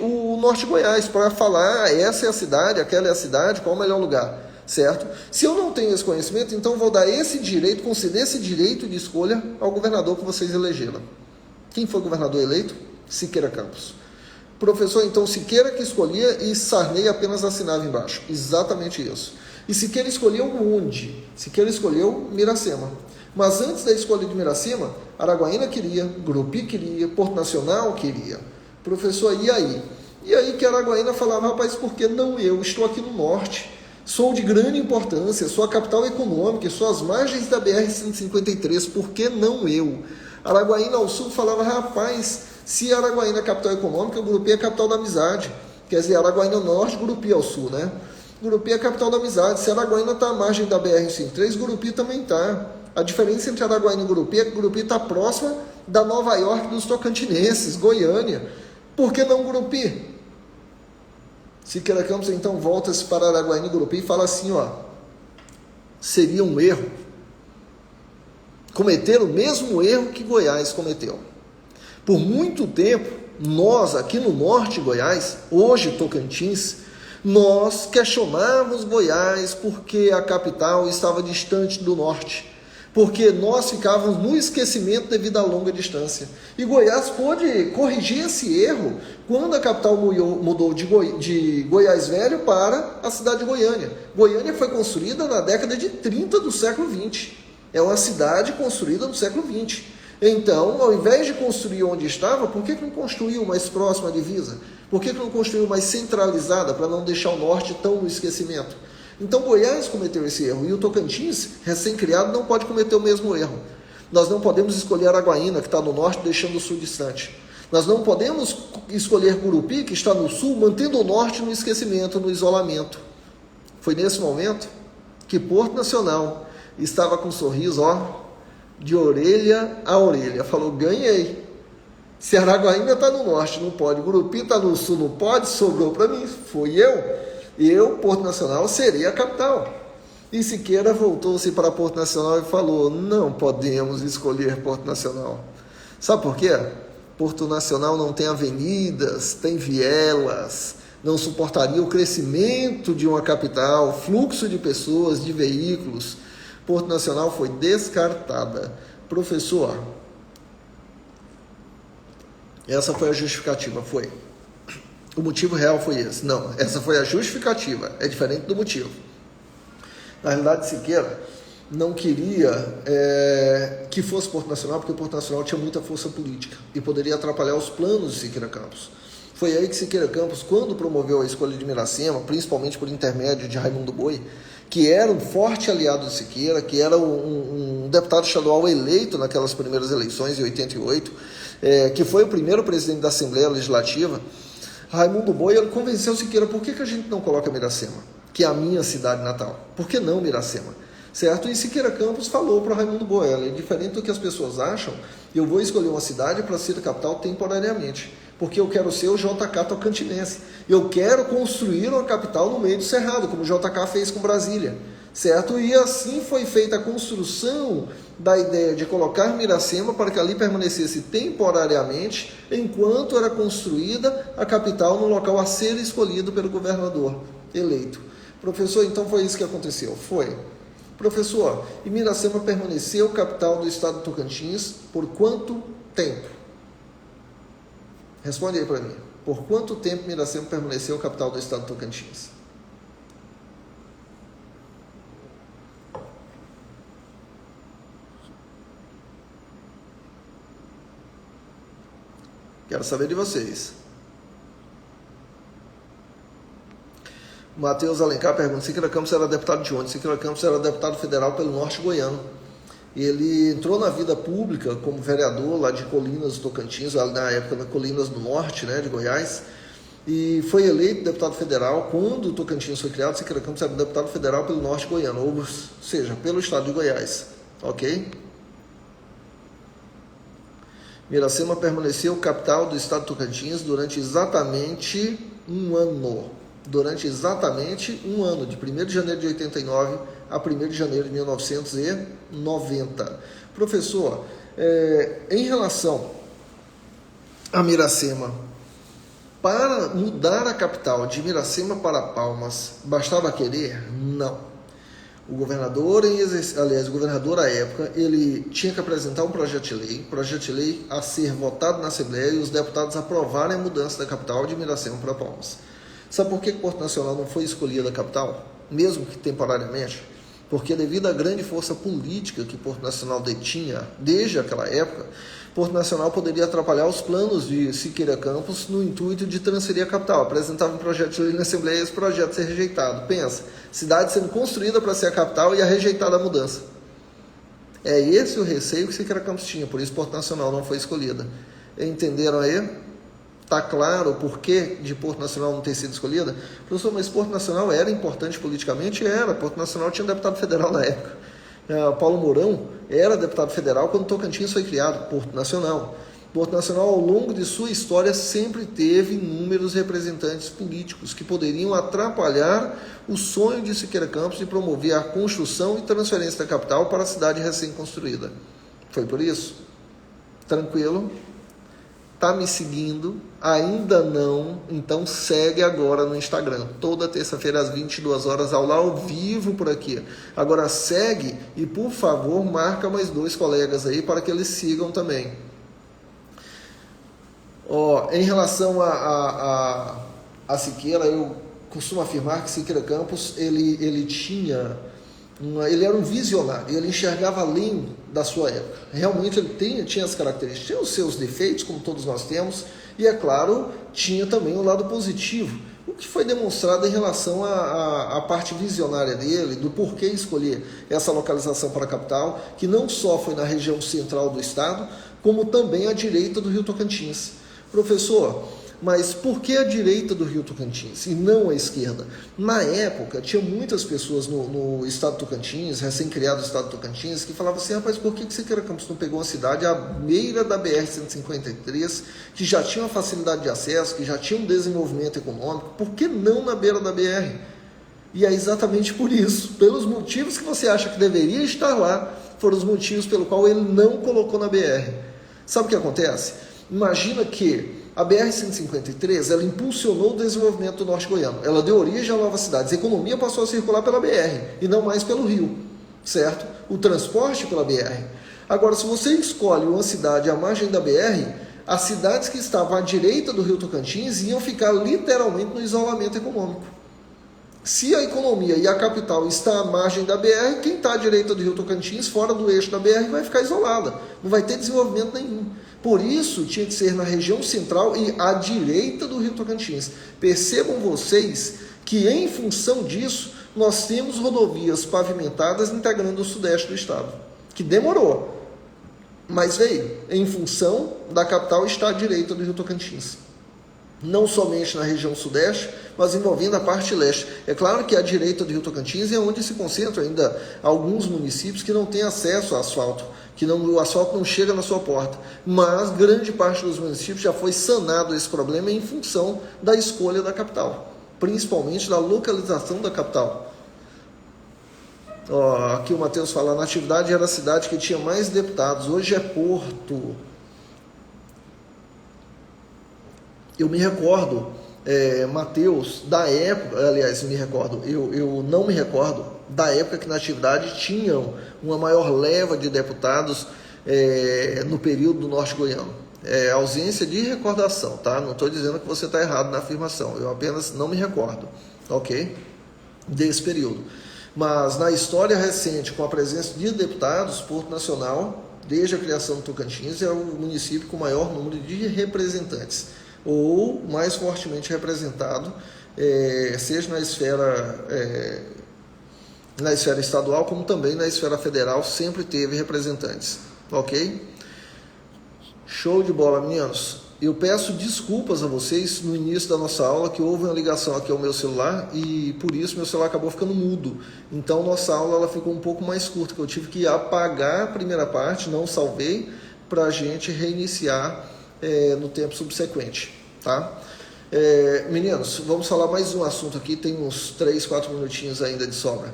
o norte de Goiás para falar, essa é a cidade, aquela é a cidade, qual é o melhor lugar, certo? Se eu não tenho esse conhecimento, então vou dar esse direito, conceder esse direito de escolha ao governador que vocês elegeram. Quem foi o governador eleito? Siqueira Campos. Professor, então Siqueira que escolhia e Sarney apenas assinava embaixo. Exatamente isso. E Siqueira escolheu onde? Siqueira escolheu Miracema. Mas antes da escolha de Miracema, Araguaína queria, Gurupi queria, Porto Nacional queria. Professor, e aí? E aí que Araguaína falava, rapaz, por que não eu? Estou aqui no norte, sou de grande importância, sou a capital econômica, sou as margens da BR-153, por que não eu? Araguaína ao sul falava, rapaz, se Araguaína é capital econômica, Gurupi é capital da amizade. Quer dizer, Araguaína ao norte, Gurupi ao sul, né? Gurupi é a capital da amizade. Se Araguaína está à margem da BR-153, Gurupi também está. A diferença entre Araguaína e Gurupi é que Gurupi está próxima da Nova York dos tocantinenses, Goiânia. Por que não Gurupi? Siqueira Campos então volta-se para Araguaína e Gurupi e fala assim, ó, seria um erro cometer o mesmo erro que Goiás cometeu. Por muito tempo, nós aqui no norte de Goiás, hoje Tocantins, nós questionávamos Goiás porque a capital estava distante do norte, porque nós ficávamos no esquecimento devido à longa distância. E Goiás pôde corrigir esse erro quando a capital mudou de Goiás Velho para a cidade de Goiânia. Goiânia foi construída na década de 30 do século XX. É uma cidade construída no século XX. Então, ao invés de construir onde estava, por que não construiu mais próxima à divisa? Por que não construiu mais centralizada para não deixar o norte tão no esquecimento? Então, Goiás cometeu esse erro e o Tocantins, recém-criado, não pode cometer o mesmo erro. Nós não podemos escolher Araguaína, que está no norte, deixando o sul distante. Nós não podemos escolher Gurupi, que está no sul, mantendo o norte no esquecimento, no isolamento. Foi nesse momento que Porto Nacional estava com um sorriso, ó, de orelha a orelha. Falou, ganhei. Se Araguaína está no norte, não pode. Gurupi está no sul, não pode. Sobrou para mim. Foi eu, Porto Nacional, serei a capital. E Siqueira voltou-se para Porto Nacional e falou, não podemos escolher Porto Nacional. Sabe por quê? Porto Nacional não tem avenidas, tem vielas, não suportaria o crescimento de uma capital, fluxo de pessoas, de veículos. Porto Nacional foi descartada. Professor, essa foi a justificativa, foi. O motivo real foi esse. Não, essa foi a justificativa, é diferente do motivo. Na realidade, Siqueira não queria que fosse Porto Nacional, porque Porto Nacional tinha muita força política e poderia atrapalhar os planos de Siqueira Campos. Foi aí que Siqueira Campos, quando promoveu a escolha de Miracema, principalmente por intermédio de Raimundo Boi, que era um forte aliado de Siqueira, que era um deputado estadual eleito naquelas primeiras eleições, em 88, que foi o primeiro presidente da Assembleia Legislativa, Raimundo Boi, ele convenceu Siqueira, por que a gente não coloca Miracema, que é a minha cidade natal? Por que não Miracema? Certo? E Siqueira Campos falou para Raimundo Boi, é diferente do que as pessoas acham, eu vou escolher uma cidade para ser a capital temporariamente, porque eu quero ser o JK tocantinense. Eu quero construir uma capital no meio do Cerrado, como o JK fez com Brasília, certo? E assim foi feita a construção da ideia de colocar Miracema para que ali permanecesse temporariamente, enquanto era construída a capital no local a ser escolhido pelo governador eleito. Professor, então foi isso que aconteceu? Foi. Professor, e Miracema permaneceu capital do estado do Tocantins por quanto tempo? Responde aí para mim. Por quanto tempo Miracema permaneceu capital do estado do Tocantins? Quero saber de vocês. Matheus Alencar pergunta, Siqueira Campos era deputado de onde? Siqueira Campos era deputado federal pelo norte goiano. Ele entrou na vida pública como vereador lá de Colinas do Tocantins, na época da Colinas do Norte, né, de Goiás, e foi eleito deputado federal. Quando o Tocantins foi criado, Siqueira Campos era deputado federal pelo norte goiano, ou seja, pelo estado de Goiás, ok? Miracema permaneceu capital do estado de Tocantins durante exatamente um ano. Durante exatamente um ano, de 1º de janeiro de 89 a 1º de janeiro de 1990. Professor, em relação a Miracema, para mudar a capital de Miracema para Palmas, bastava querer? Não. O governador, o governador à época, ele tinha que apresentar um projeto de lei a ser votado na Assembleia e os deputados aprovarem a mudança da capital de Miracema para Palmas. Sabe por que Porto Nacional não foi escolhida a capital, mesmo que temporariamente? Porque devido à grande força política que Porto Nacional detinha desde aquela época, Porto Nacional poderia atrapalhar os planos de Siqueira Campos no intuito de transferir a capital. Apresentava um projeto de lei na Assembleia e esse projeto ser rejeitado. Pensa, cidade sendo construída para ser a capital e a rejeitada a mudança. É esse o receio que Siqueira Campos tinha, por isso Porto Nacional não foi escolhida. Entenderam aí? Está claro o porquê de Porto Nacional não ter sido escolhida? Professor, mas Porto Nacional era importante politicamente? Era. Porto Nacional tinha um deputado federal na época. Paulo Mourão era deputado federal quando Tocantins foi criado, Porto Nacional. Porto Nacional, ao longo de sua história, sempre teve inúmeros representantes políticos que poderiam atrapalhar o sonho de Siqueira Campos de promover a construção e transferência da capital para a cidade recém-construída. Foi por isso? Tranquilo? Está me seguindo? Ainda não? Então segue agora no Instagram. Toda terça-feira às 22 horas, aula ao vivo por aqui. Agora segue e, por favor, marca mais 2 colegas aí para que eles sigam também. Em relação a Siqueira, eu costumo afirmar que Siqueira Campos ele era um visionário, ele enxergava além da sua época. Realmente ele tinha as características, tinha os seus defeitos, como todos nós temos, e é claro, tinha também o lado positivo, o que foi demonstrado em relação à parte visionária dele, do porquê escolher essa localização para a capital, que não só foi na região central do estado, como também à direita do Rio Tocantins. Professor, mas por que a direita do Rio Tocantins e não a esquerda? Na época, tinha muitas pessoas no estado do Tocantins, recém-criado estado do Tocantins, que falavam assim, rapaz, por que Siqueira Campos não pegou uma cidade à beira da BR-153, que já tinha uma facilidade de acesso, que já tinha um desenvolvimento econômico, por que não na beira da BR? E é exatamente por isso, pelos motivos que você acha que deveria estar lá, foram os motivos pelo qual ele não colocou na BR. Sabe o que acontece? Imagina que a BR-153, ela impulsionou o desenvolvimento do norte goiano. Ela deu origem a novas cidades. A economia passou a circular pela BR e não mais pelo rio, certo? O transporte pela BR. Agora, se você escolhe uma cidade à margem da BR, as cidades que estavam à direita do Rio Tocantins iam ficar literalmente no isolamento econômico. Se a economia e a capital está à margem da BR, quem está à direita do Rio Tocantins, fora do eixo da BR, vai ficar isolada. Não vai ter desenvolvimento nenhum. Por isso, tinha que ser na região central e à direita do Rio Tocantins. Percebam vocês que, em função disso, nós temos rodovias pavimentadas integrando o sudeste do estado, que demorou, mas veio em função da capital estar à direita do Rio Tocantins. Não somente na região sudeste, mas envolvendo a parte leste. É claro que a direita do Rio Tocantins é onde se concentram ainda alguns municípios que não têm acesso a asfalto, que o asfalto não chega na sua porta. Mas grande parte dos municípios já foi sanado esse problema em função da escolha da capital, principalmente da localização da capital. Aqui o Matheus fala, na atividade era a cidade que tinha mais deputados, hoje é Porto. Eu me recordo, Matheus, da época, aliás, eu não me recordo da época que na atividade tinham uma maior leva de deputados no período do norte goiano. Ausência de recordação, tá? Não estou dizendo que você está errado na afirmação, eu apenas não me recordo, ok? Desse período. Mas na história recente, com a presença de deputados, Porto Nacional, desde a criação do Tocantins, é o município com o maior número de representantes, ou mais fortemente representado, seja na esfera estadual, como também na esfera federal, sempre teve representantes, ok? Show de bola, meninos. eu peço desculpas a vocês no início da nossa aula que houve uma ligação aqui ao meu celular e por isso meu celular acabou ficando mudo. Então nossa aula ela ficou um pouco mais curta, que eu tive que apagar a primeira parte, não salvei, para a gente reiniciar no tempo subsequente, tá? Meninos, vamos falar mais um assunto aqui, tem uns 3, 4 minutinhos ainda de sobra.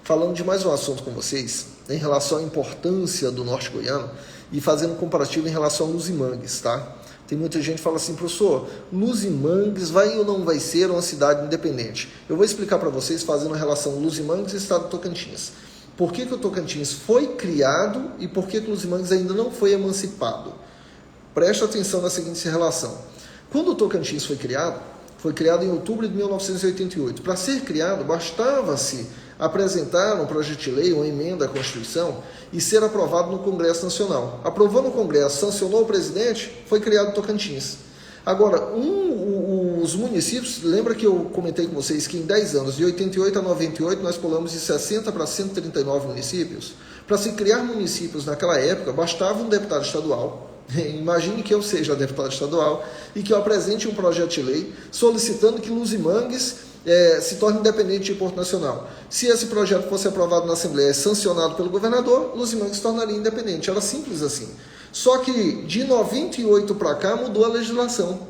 Falando de mais um assunto com vocês, em relação à importância do norte goiano e fazendo um comparativo em relação a Luzimangues, tá? Tem muita gente que fala assim, professor, Luzimangues vai ou não vai ser uma cidade independente? Eu vou explicar para vocês fazendo a relação Luzimangues e estado do Tocantins. Por que o Tocantins foi criado e por que o Luzimangues ainda não foi emancipado? Preste atenção na seguinte relação. Quando o Tocantins foi criado em outubro de 1988. Para ser criado, bastava-se apresentar um projeto de lei, uma emenda à Constituição e ser aprovado no Congresso Nacional. Aprovando o Congresso, sancionou o presidente, foi criado o Tocantins. Agora, os municípios, lembra que eu comentei com vocês que em 10 anos, de 88 a 98, nós pulamos de 60 para 139 municípios? Para se criar municípios naquela época, bastava um deputado estadual. Imagine que eu seja deputado estadual e que eu apresente um projeto de lei solicitando que Luzimangues se torne independente de Porto Nacional. Se esse projeto fosse aprovado na Assembleia e sancionado pelo governador, Luzimangues se tornaria independente. Era simples assim. Só que de 98 para cá mudou a legislação.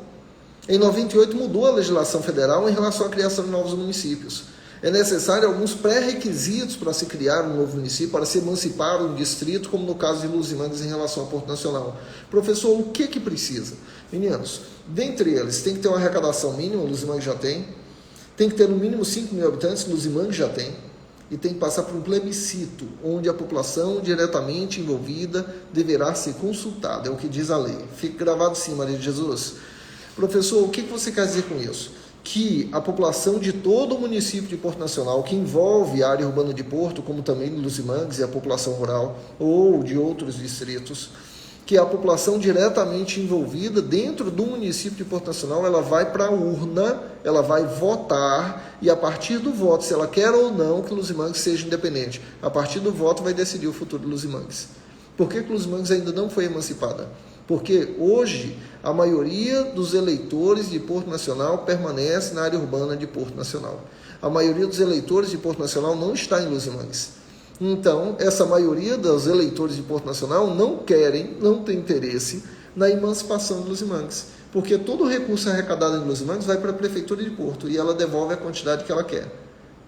Em 98 mudou a legislação federal em relação à criação de novos municípios. É necessário alguns pré-requisitos para se criar um novo município, para se emancipar um distrito, como no caso de Luzimangues em relação ao Porto Nacional. Professor, o que precisa? Meninos, dentre eles, tem que ter uma arrecadação mínima, Luzimangues já tem que ter no mínimo 5 mil habitantes, Luzimangues já tem, e tem que passar por um plebiscito, onde a população diretamente envolvida deverá ser consultada, é o que diz a lei. Fica gravado sim, Maria de Jesus. Professor, o que você quer dizer com isso? Que a população de todo o município de Porto Nacional, que envolve a área urbana de Porto, como também de Luzimangues e a população rural, ou de outros distritos, que a população diretamente envolvida dentro do município de Porto Nacional, ela vai para a urna, ela vai votar, e a partir do voto, se ela quer ou não que Luzimangues seja independente, a partir do voto vai decidir o futuro de Luzimangues. Por que Luzimangues ainda não foi emancipada? Porque hoje a maioria dos eleitores de Porto Nacional permanece na área urbana de Porto Nacional. A maioria dos eleitores de Porto Nacional não está em Luzimangues. Então, essa maioria dos eleitores de Porto Nacional não tem interesse na emancipação de Luzimangues. Porque todo o recurso arrecadado em Luzimangues vai para a Prefeitura de Porto e ela devolve a quantidade que ela quer.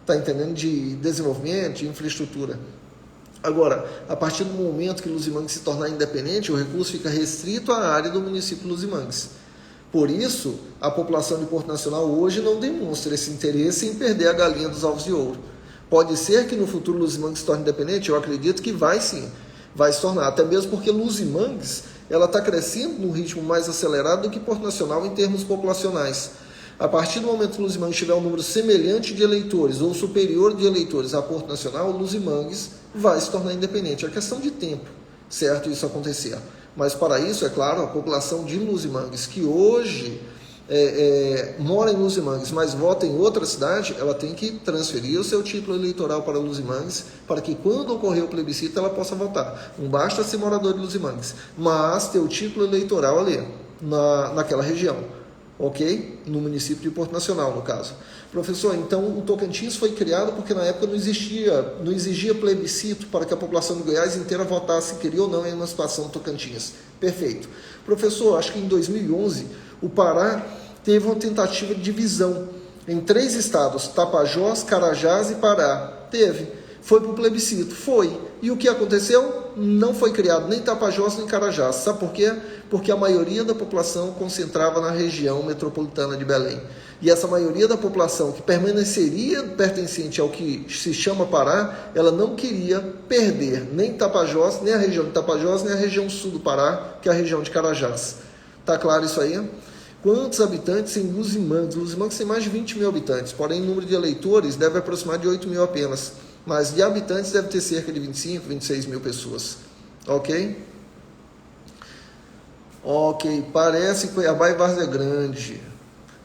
Está entendendo? De desenvolvimento, de infraestrutura. Agora, a partir do momento que Luzimangues se tornar independente, o recurso fica restrito à área do município de Luzimangues. Por isso, a população de Porto Nacional hoje não demonstra esse interesse em perder a galinha dos ovos de ouro. Pode ser que no futuro Luzimangues se torne independente? Eu acredito que vai sim, vai se tornar. Até mesmo porque Luzimangues está crescendo num ritmo mais acelerado do que Porto Nacional em termos populacionais. A partir do momento que Luzimangues tiver um número semelhante de eleitores ou superior de eleitores a Porto Nacional, Luzimangues vai se tornar independente. É questão de tempo, certo, isso acontecer. Mas para isso, é claro, a população de Luzimangues, que hoje mora em Luzimangues, mas vota em outra cidade, ela tem que transferir o seu título eleitoral para Luzimangues, para que quando ocorrer o plebiscito ela possa votar. Não basta ser morador de Luzimangues, mas ter o título eleitoral ali, naquela região. Ok? No município de Porto Nacional, no caso. Professor, então o Tocantins foi criado porque na época não exigia plebiscito para que a população de Goiás inteira votasse se queria ou não a emancipação do Tocantins. Perfeito. Professor, acho que em 2011 o Pará teve uma tentativa de divisão em 3 estados, Tapajós, Carajás e Pará. Teve. Foi para o plebiscito? Foi. E o que aconteceu? Não foi criado nem Tapajós nem Carajás. Sabe por quê? Porque a maioria da população concentrava na região metropolitana de Belém. E essa maioria da população que permaneceria pertencente ao que se chama Pará, ela não queria perder nem Tapajós, nem a região de Tapajós, nem a região sul do Pará, que é a região de Carajás. Está claro isso aí? Quantos habitantes em Luzimangues? Luzimangues tem mais de 20 mil habitantes, porém o número de eleitores deve aproximar de 8 mil apenas. Mas de habitantes deve ter cerca de 25, 26 mil pessoas. Ok? Ok, parece Cuiabá e Várzea Grande.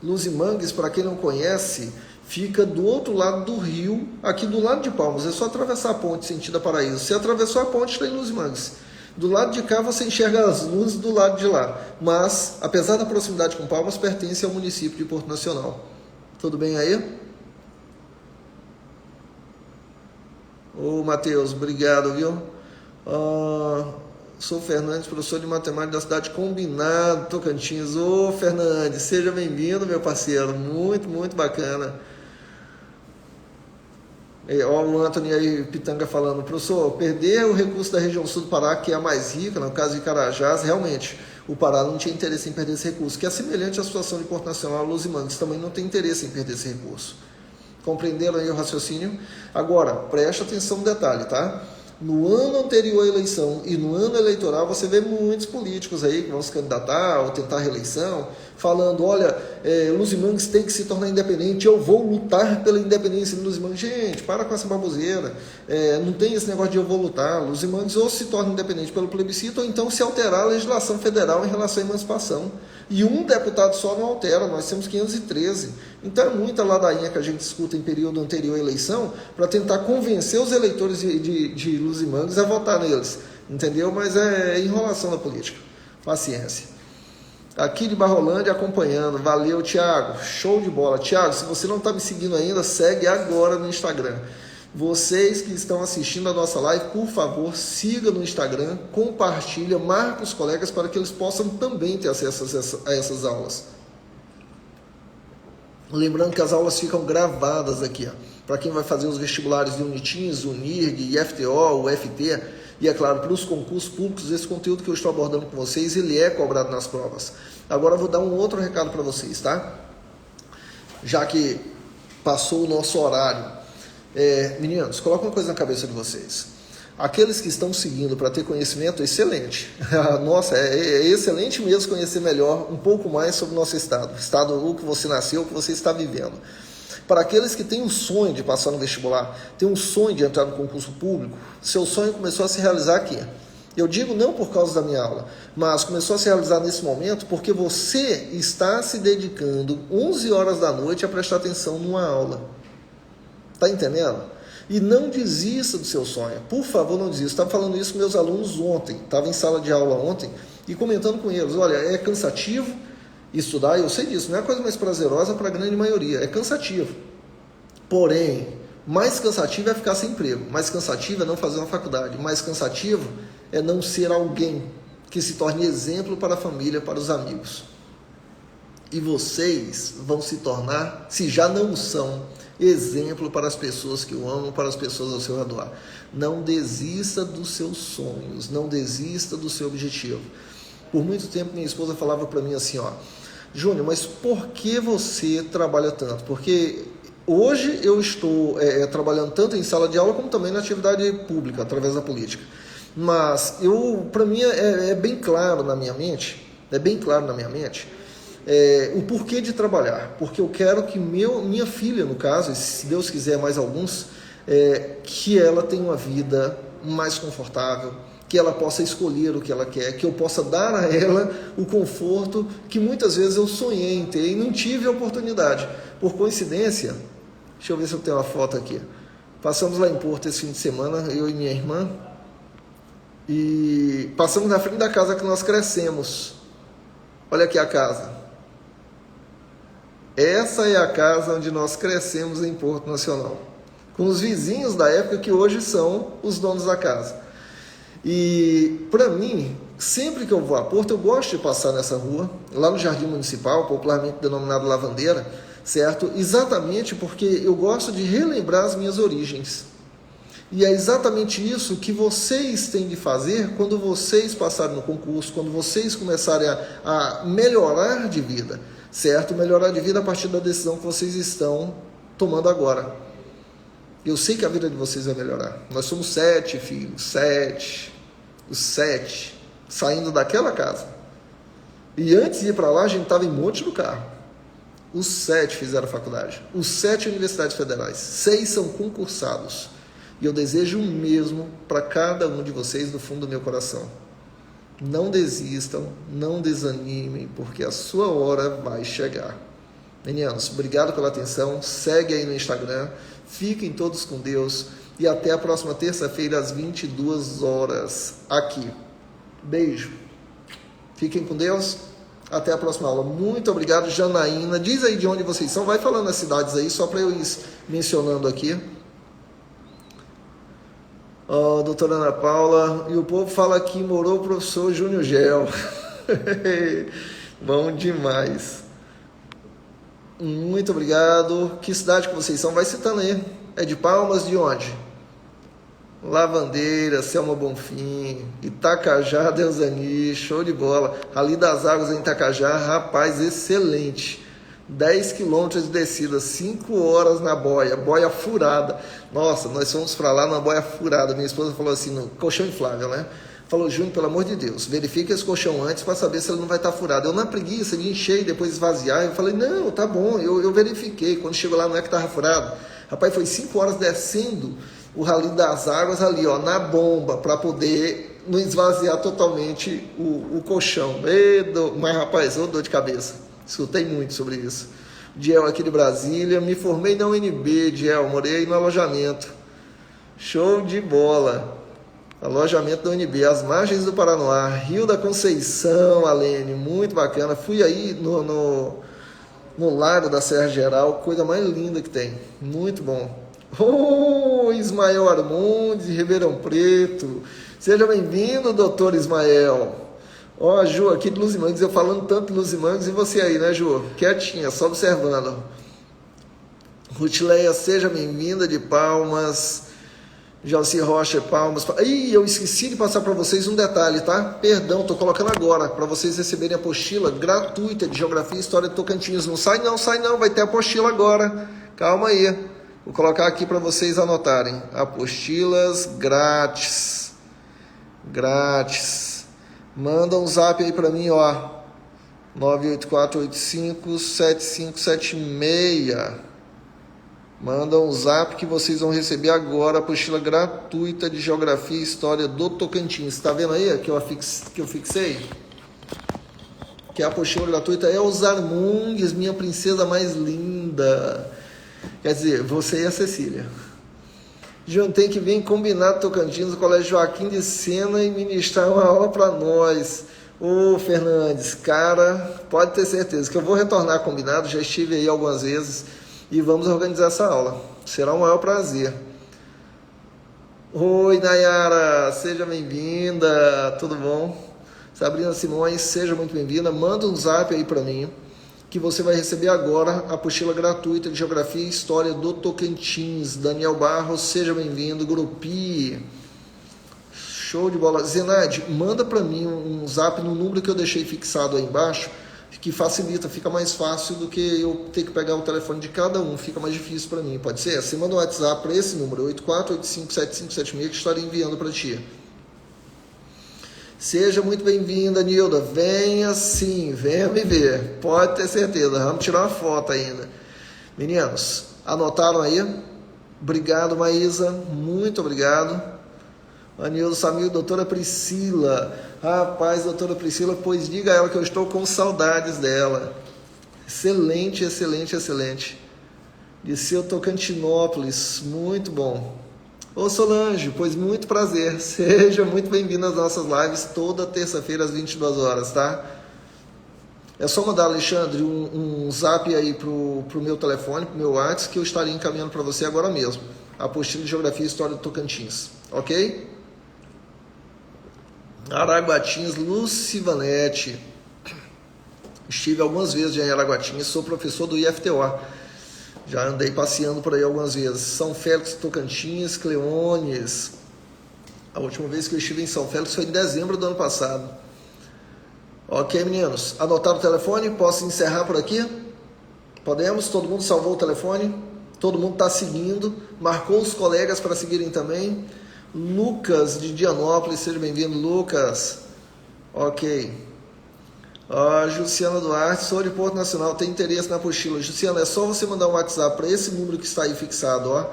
Luzimangues, para quem não conhece, fica do outro lado do rio, aqui do lado de Palmas. É só atravessar a ponte sentido a Paraíso. Se atravessou a ponte, está em Luzimangues. Do lado de cá você enxerga as luzes do lado de lá, mas, apesar da proximidade com Palmas, pertence ao município de Porto Nacional. Tudo bem aí? Ô Matheus, obrigado, viu? Sou Fernandes, professor de matemática da cidade Combinado, Tocantins. Ô Fernandes, seja bem-vindo, meu parceiro, muito, muito bacana. Olha o Antônio aí, Pitanga falando, professor, perder o recurso da região sul do Pará, que é a mais rica, no caso de Carajás, realmente, o Pará não tinha interesse em perder esse recurso, que é semelhante à situação de Porto Nacional, Luz e Mangues, também não tem interesse em perder esse recurso. Compreenderam aí o raciocínio? Agora, preste atenção no detalhe, tá? No ano anterior à eleição e no ano eleitoral, você vê muitos políticos aí que vão se candidatar ou tentar a reeleição, falando, olha, Luz e Mangues tem que se tornar independente, eu vou lutar pela independência de Luz e Mangues. Gente, para com essa baboseira, não tem esse negócio de eu vou lutar. Luz e Mangues ou se torna independente pelo plebiscito, ou então se alterar a legislação federal em relação à emancipação. E um deputado só não altera, nós temos 513. Então é muita ladainha que a gente escuta em período anterior à eleição para tentar convencer os eleitores de Luz e Mangues a votar neles, entendeu? Mas é enrolação da política. Paciência. Aqui de Barrolândia acompanhando, valeu Thiago, show de bola. Thiago, se você não está me seguindo ainda, segue agora no Instagram. Vocês que estão assistindo a nossa live, por favor, siga no Instagram, compartilha, marca os colegas para que eles possam também ter acesso a essas aulas. Lembrando que as aulas ficam gravadas aqui, para quem vai fazer os vestibulares de Unitins, Unirg, IFTO, UFT, e é claro, para os concursos públicos, esse conteúdo que eu estou abordando com vocês, ele é cobrado nas provas. Agora eu vou dar um outro recado para vocês, tá? Já que passou o nosso horário. Meninos, coloca uma coisa na cabeça de vocês. Aqueles que estão seguindo para ter conhecimento, excelente. Nossa, é excelente mesmo conhecer melhor, um pouco mais sobre o nosso estado. Estado o que você nasceu, o que você está vivendo. Para aqueles que têm um sonho de passar no vestibular, têm um sonho de entrar no concurso público, seu sonho começou a se realizar aqui. Eu digo não por causa da minha aula, mas começou a se realizar nesse momento porque você está se dedicando 11 horas da noite a prestar atenção numa aula. Está entendendo? E não desista do seu sonho. Por favor, não desista. Estava falando isso com meus alunos ontem. Estava em sala de aula ontem e comentando com eles. Olha, é cansativo estudar, eu sei disso. Não é a coisa mais prazerosa para a grande maioria. É cansativo. Porém, mais cansativo é ficar sem emprego. Mais cansativo é não fazer uma faculdade. Mais cansativo é não ser alguém que se torne exemplo para a família, para os amigos. E vocês vão se tornar, se já não são, exemplo para as pessoas que o amam, para as pessoas ao seu redor. Não desista dos seus sonhos, não desista do seu objetivo. Por muito tempo minha esposa falava para mim assim, Júnior, mas por que você trabalha tanto? Porque hoje eu estou trabalhando tanto em sala de aula como também na atividade pública, através da política. Mas para mim é bem claro na minha mente, o porquê de trabalhar, porque eu quero que minha filha, no caso, e se Deus quiser mais alguns, que ela tenha uma vida mais confortável, que ela possa escolher o que ela quer, que eu possa dar a ela o conforto que muitas vezes eu sonhei em ter e não tive a oportunidade. Por coincidência, deixa eu ver se eu tenho uma foto aqui, passamos lá em Porto esse fim de semana, eu e minha irmã, e passamos na frente da casa que nós crescemos. Olha aqui a casa. Essa é a casa onde nós crescemos em Porto Nacional, com os vizinhos da época que hoje são os donos da casa. E para mim, sempre que eu vou a Porto, eu gosto de passar nessa rua, lá no Jardim Municipal, popularmente denominado Lavandeira, certo? Exatamente porque eu gosto de relembrar as minhas origens. E é exatamente isso que vocês têm de fazer quando vocês passarem no concurso, quando vocês começarem a melhorar de vida, certo? Melhorar de vida a partir da decisão que vocês estão tomando agora. Eu sei que a vida de vocês vai melhorar. Nós somos 7 filhos, 7, os 7, saindo daquela casa. E antes de ir para lá, a gente estava em monte do carro. Os 7 fizeram faculdade, os 7 universidades federais, 6 são concursados. E eu desejo o mesmo para cada um de vocês do fundo do meu coração. Não desistam, não desanimem, porque a sua hora vai chegar. Meninos, obrigado pela atenção. Segue aí no Instagram. Fiquem todos com Deus. E até a próxima terça-feira, às 22 horas, aqui. Beijo. Fiquem com Deus. Até a próxima aula. Muito obrigado, Janaína. Diz aí de onde vocês são. Vai falando as cidades aí, só para eu ir mencionando aqui. Doutora Ana Paula. E o povo fala que morou o professor Júnior Gel. Bom demais. Muito obrigado. Que cidade que vocês são? Vai citando aí. É de Palmas, de onde? Lavandeira, Selma Bonfim, Itacajá, Deusani, show de bola. Ali das Águas em Itacajá, rapaz, excelente. 10 quilômetros de descida, 5 horas na boia, boia furada. Nossa, nós fomos para lá numa boia furada. Minha esposa falou assim, no colchão inflável, né? Falou, Júnior, pelo amor de Deus, verifique esse colchão antes para saber se ele não vai estar furado. Eu na preguiça de encher e depois esvaziar, eu falei, não, tá bom, eu verifiquei. Quando chegou lá não é que estava furado. Rapaz, foi 5 horas descendo o Rally das Águas ali, ó, na bomba, para poder não esvaziar totalmente o colchão. Mas, rapaz, ô dor de cabeça. Escutei muito sobre isso. Diel aqui de Brasília. Me formei na UNB, Diel. Morei no alojamento. Show de bola. Alojamento da UNB. As margens do Paranoá. Rio da Conceição, Alene. Muito bacana. Fui aí no Lago da Serra Geral. Coisa mais linda que tem. Muito bom. Ismael Armondes, Ribeirão Preto. Seja bem-vindo, doutor Ismael. Ó, a Ju aqui de Luzimangues, eu falando tanto de Luzimangues e você aí, né, Ju? Quietinha, só observando. Rutileia, seja bem-vinda de Palmas. Jalci Rocha, Palmas. Ih, eu esqueci de passar para vocês um detalhe, tá? Perdão, tô colocando agora, para vocês receberem a apostila gratuita de Geografia e História de Tocantins. Não sai não, vai ter apostila agora. Calma aí. Vou colocar aqui para vocês anotarem. Apostilas grátis. Grátis. Manda um zap aí para mim, ó. 984857576. Manda um zap que vocês vão receber agora a apostila gratuita de Geografia e História do Tocantins. Está vendo aí que eu fixei? Que a apostila gratuita é os Armungues, minha princesa mais linda. Quer dizer, você e a Cecília. João tem que vir combinar Tocantins, no Colégio Joaquim de Sena e ministrar uma aula para nós. Ô Fernandes, cara, pode ter certeza que eu vou retornar combinado, já estive aí algumas vezes e vamos organizar essa aula. Será um maior prazer. Oi Nayara, seja bem-vinda, tudo bom? Sabrina Simões, seja muito bem-vinda, manda um zap aí para mim, que você vai receber agora a apostila gratuita de Geografia e História do Tocantins. Daniel Barros, seja bem-vindo. Grupi, show de bola. Zenade, manda para mim um zap no número que eu deixei fixado aí embaixo, que facilita, fica mais fácil do que eu ter que pegar o telefone de cada um, fica mais difícil para mim, pode ser? Você manda um WhatsApp para esse número, 84857576, que estarei enviando para ti. Seja muito bem-vinda, Nilda. Venha sim, venha me ver. Pode ter certeza. Vamos tirar uma foto ainda. Meninos, anotaram aí? Obrigado, Maísa. Muito obrigado. Anildo Samil, doutora Priscila. Rapaz, doutora Priscila, pois diga a ela que eu estou com saudades dela. Excelente, excelente, excelente. De seu Tocantinópolis. Muito bom. Ô Solange, pois muito prazer, seja muito bem-vindo às nossas lives toda terça-feira às 22 horas, tá? É só mandar, Alexandre, um zap aí pro meu telefone, pro meu WhatsApp, que eu estarei encaminhando para você agora mesmo. A apostila de Geografia e História do Tocantins, ok? Araguatins, Lucivanete. Estive algumas vezes em Araguatins, sou professor do IFTO. Já andei passeando por aí algumas vezes. São Félix, Tocantins, Cleones. A última vez que eu estive em São Félix foi em dezembro do ano passado. Ok, meninos? Anotaram o telefone? Posso encerrar por aqui? Podemos? Todo mundo salvou o telefone? Todo mundo está seguindo. Marcou os colegas para seguirem também. Lucas, de Dianópolis. Seja bem-vindo, Lucas. Ok. Jussiana Duarte, sou de Porto Nacional, tem interesse na apostila. Jussiana, é só você mandar um WhatsApp para esse número que está aí fixado, ó,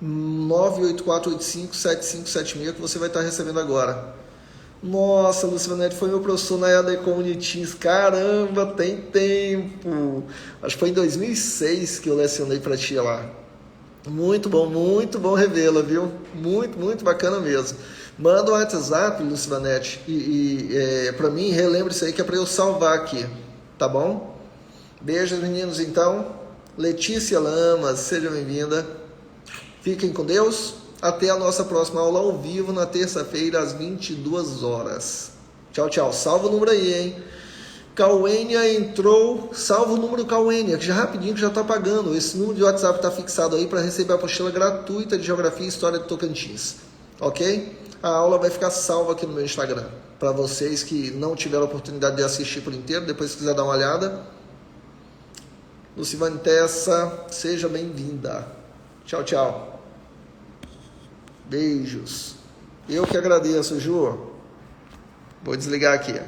984857576, que você vai estar recebendo agora. Nossa, Lucianete foi meu professor na EAD Comunitins. Caramba, tem tempo. Acho que foi em 2006 que eu lecionei para ti lá. Muito bom revê-la, viu? Muito, muito bacana mesmo. Manda um WhatsApp, Lucivanete, para mim, relembre isso aí que é para eu salvar aqui, tá bom? Beijos, meninos, então. Letícia Lamas, seja bem-vinda. Fiquem com Deus. Até a nossa próxima aula ao vivo, na terça-feira, às 22 horas. Tchau, tchau. Salva o número aí, hein? Cauênia entrou. Salva o número Cauênia, que já rapidinho que já está pagando. Esse número de WhatsApp está fixado aí para receber a apostila gratuita de Geografia e História de Tocantins. Ok? A aula vai ficar salva aqui no meu Instagram. Para vocês que não tiveram a oportunidade de assistir por inteiro, depois se quiser dar uma olhada. Lucivane Tessa, seja bem-vinda. Tchau, tchau. Beijos. Eu que agradeço, Ju. Vou desligar aqui.